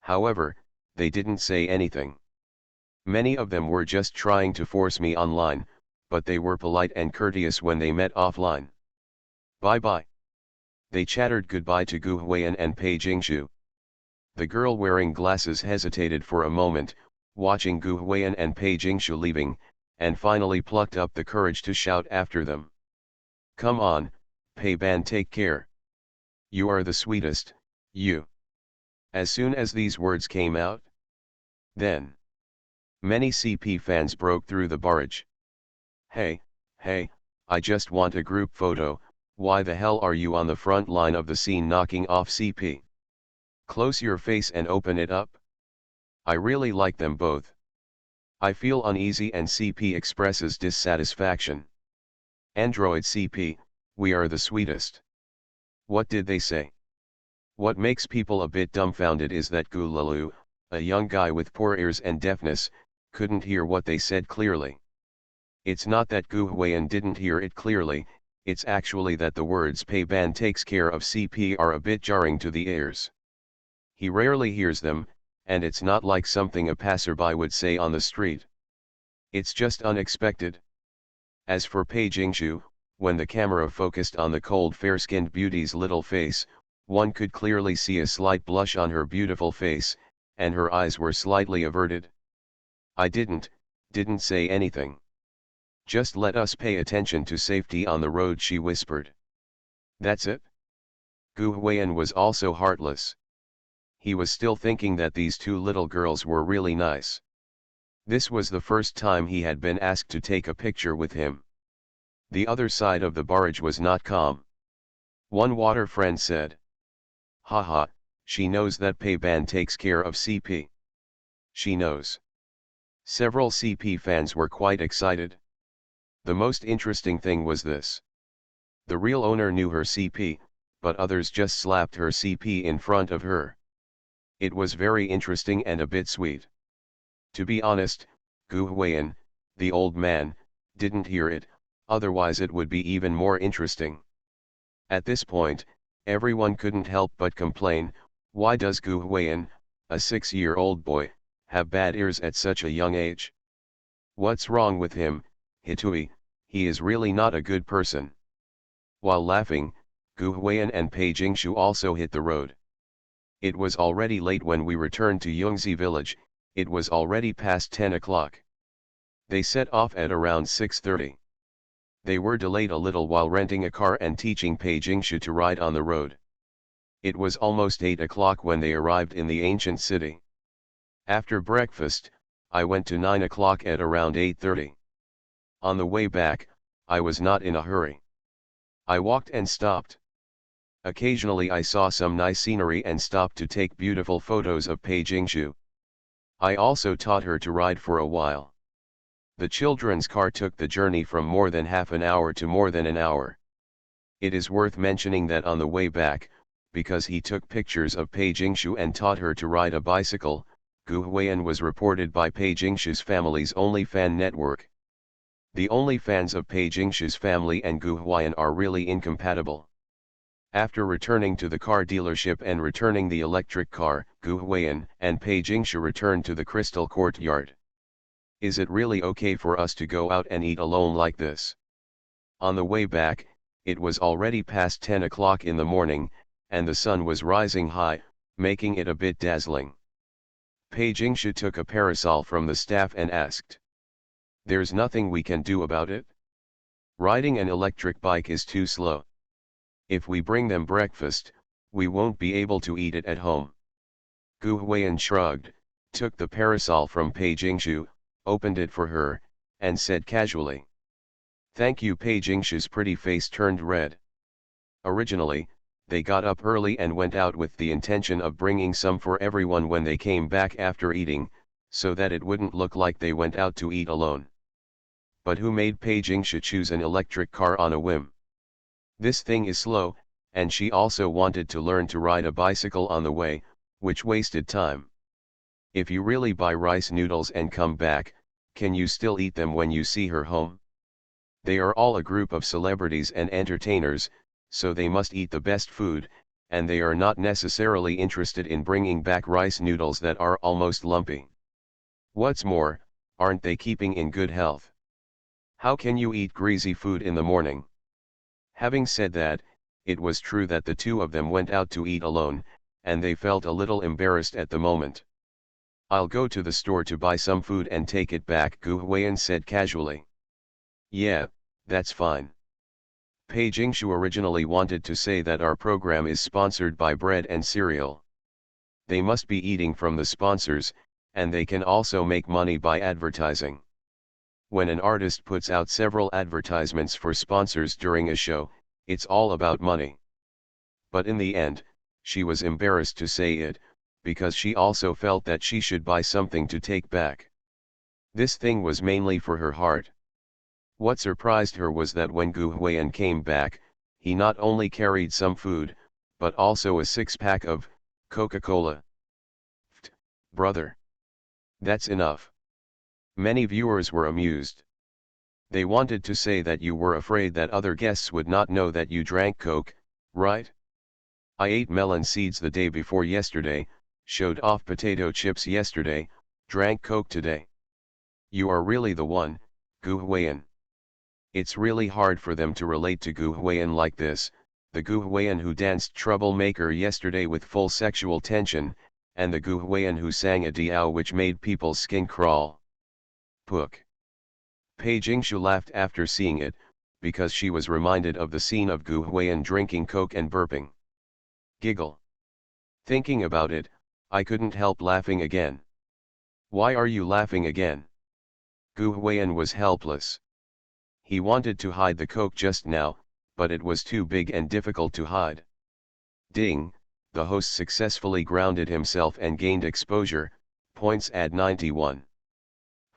However, they didn't say anything. Many of them were just trying to force me online, but they were polite and courteous when they met offline. Bye-bye. They chattered goodbye to Gu Huiyan and Pei Jingshu. The girl wearing glasses hesitated for a moment, watching Gu Huiyan and Pei Jingshu leaving, and finally plucked up the courage to shout after them. Come on, Pei Ban, take care. You are the sweetest, you. As soon as these words came out, then many CP fans broke through the barrage. Hey, I just want a group photo, why the hell are you on the front line of the scene knocking off CP? Close your face and open it up. I really like them both. I feel uneasy and CP expresses dissatisfaction. Android CP, we are the sweetest. What did they say? What makes people a bit dumbfounded is that Gu Lalu, a young guy with poor ears and deafness, couldn't hear what they said clearly. It's not that Gu Huiyan didn't hear it clearly, it's actually that the words Pei Ban takes care of CP are a bit jarring to the ears. He rarely hears them, and it's not like something a passerby would say on the street. It's just unexpected. As for Pei Jingshu, when the camera focused on the cold fair-skinned beauty's little face, One could clearly see a slight blush on her beautiful face, and her eyes were slightly averted. I didn't say anything. Just let us pay attention to safety on the road, she whispered. That's it? Gu Huiyan was also heartless. He was still thinking that these two little girls were really nice. This was the first time he had been asked to take a picture with him. The other side of the barrage was not calm. One water friend said. Haha, she knows that Pei Ban takes care of CP. She knows. Several CP fans were quite excited. The most interesting thing was this. The real owner knew her CP, but others just slapped her CP in front of her. It was very interesting and a bit sweet. To be honest, Gu Huiyan, the old man, didn't hear it, otherwise it would be even more interesting. At this point, everyone couldn't help but complain, why does Gu Huiyan, a 6-year-old boy, have bad ears at such a young age? What's wrong with him, Hitui, he is really not a good person. While laughing, Gu Huiyan and Pei Jingshu also hit the road. It was already late when we returned to Yongzi village, it was already past 10 o'clock. They set off at around 6:30. They were delayed a little while renting a car and teaching Pei Jingshu to ride on the road. It was almost 8 o'clock when they arrived in the ancient city. After breakfast, I went to 9 o'clock at around 8:30. On the way back, I was not in a hurry. I walked and stopped. Occasionally I saw some nice scenery and stopped to take beautiful photos of Pei Jingshu. I also taught her to ride for a while. The children's car took the journey from more than half an hour to more than an hour. It is worth mentioning that on the way back, because he took pictures of Pei Jingshu and taught her to ride a bicycle, Gu Huiyan was reported by Pei Jingshu's family's OnlyFan network. The OnlyFans of Pei Jingshu's family and Gu Huiyan are really incompatible. After returning to the car dealership and returning the electric car, Gu Huiyan and Pei Jingshu returned to the crystal courtyard. Is it really okay for us to go out and eat alone like this? On the way back, it was already past 10 o'clock in the morning, and the sun was rising high, making it a bit dazzling. Pei Jingshu took a parasol from the staff and asked. There's nothing we can do about it? Riding an electric bike is too slow. If we bring them breakfast, we won't be able to eat it at home. Gu Huiyan shrugged, took the parasol from Pei Jingshu, opened it for her, and said casually. Thank you. Pei Jingshu's pretty face turned red. Originally, they got up early and went out with the intention of bringing some for everyone when they came back after eating, so that it wouldn't look like they went out to eat alone. But who made Pei Jingshu choose an electric car on a whim? This thing is slow, and she also wanted to learn to ride a bicycle on the way, which wasted time. If you really buy rice noodles and come back, can you still eat them when you see her home? They are all a group of celebrities and entertainers, so they must eat the best food, and they are not necessarily interested in bringing back rice noodles that are almost lumpy. What's more, aren't they keeping in good health? How can you eat greasy food in the morning? Having said that, it was true that the two of them went out to eat alone, and they felt a little embarrassed at the moment. I'll go to the store to buy some food and take it back, Gu Huiyan said casually. Yeah, that's fine. Pei Jingshu originally wanted to say that our program is sponsored by bread and cereal. They must be eating from the sponsors, and they can also make money by advertising. When an artist puts out several advertisements for sponsors during a show, it's all about money. But in the end, she was embarrassed to say it, because she also felt that she should buy something to take back. This thing was mainly for her heart. What surprised her was that when Gu Huiyan came back, he not only carried some food, but also a 6-pack of Coca-Cola. Pfft, brother. That's enough. Many viewers were amused. They wanted to say that you were afraid that other guests would not know that you drank Coke, right? I ate melon seeds the day before yesterday, showed off potato chips yesterday, drank Coke today. You are really the one, Gu Huiyan. It's really hard for them to relate to Gu Huiyan like this, the Gu Huiyan who danced Troublemaker yesterday with full sexual tension, and the Gu Huiyan who sang a diao which made people's skin crawl. Pook. Pei Jingshu laughed after seeing it, because she was reminded of the scene of Gu Huiyan drinking coke and burping. Giggle. Thinking about it, I couldn't help laughing again. Why are you laughing again? Gu Huiyan was helpless. He wanted to hide the coke just now, but it was too big and difficult to hide. Ding, the host successfully grounded himself and gained exposure, points at 91.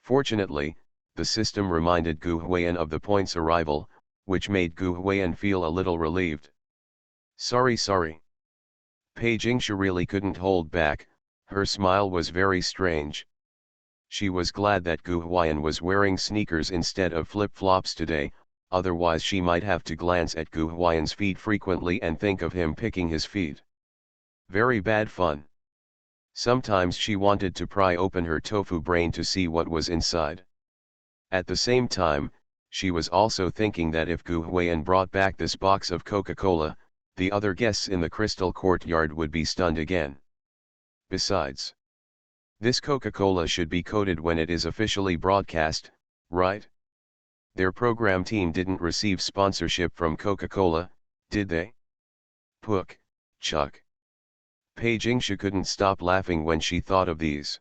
Fortunately, the system reminded Gu Huiyan of the points arrival, which made Gu Huiyan feel a little relieved. Sorry. Pei Jingshu really couldn't hold back, her smile was very strange. She was glad that Gu Huiyan was wearing sneakers instead of flip-flops today, otherwise she might have to glance at Gu Huiyan's feet frequently and think of him picking his feet. Very bad fun. Sometimes she wanted to pry open her tofu brain to see what was inside. At the same time, she was also thinking that if Gu Huiyan brought back this box of Coca-Cola, the other guests in the crystal courtyard would be stunned again. Besides, this Coca-Cola should be coded when it is officially broadcast, right? Their program team didn't receive sponsorship from Coca-Cola, did they? Pook, Chuck. Pei Jingshu couldn't stop laughing when she thought of these.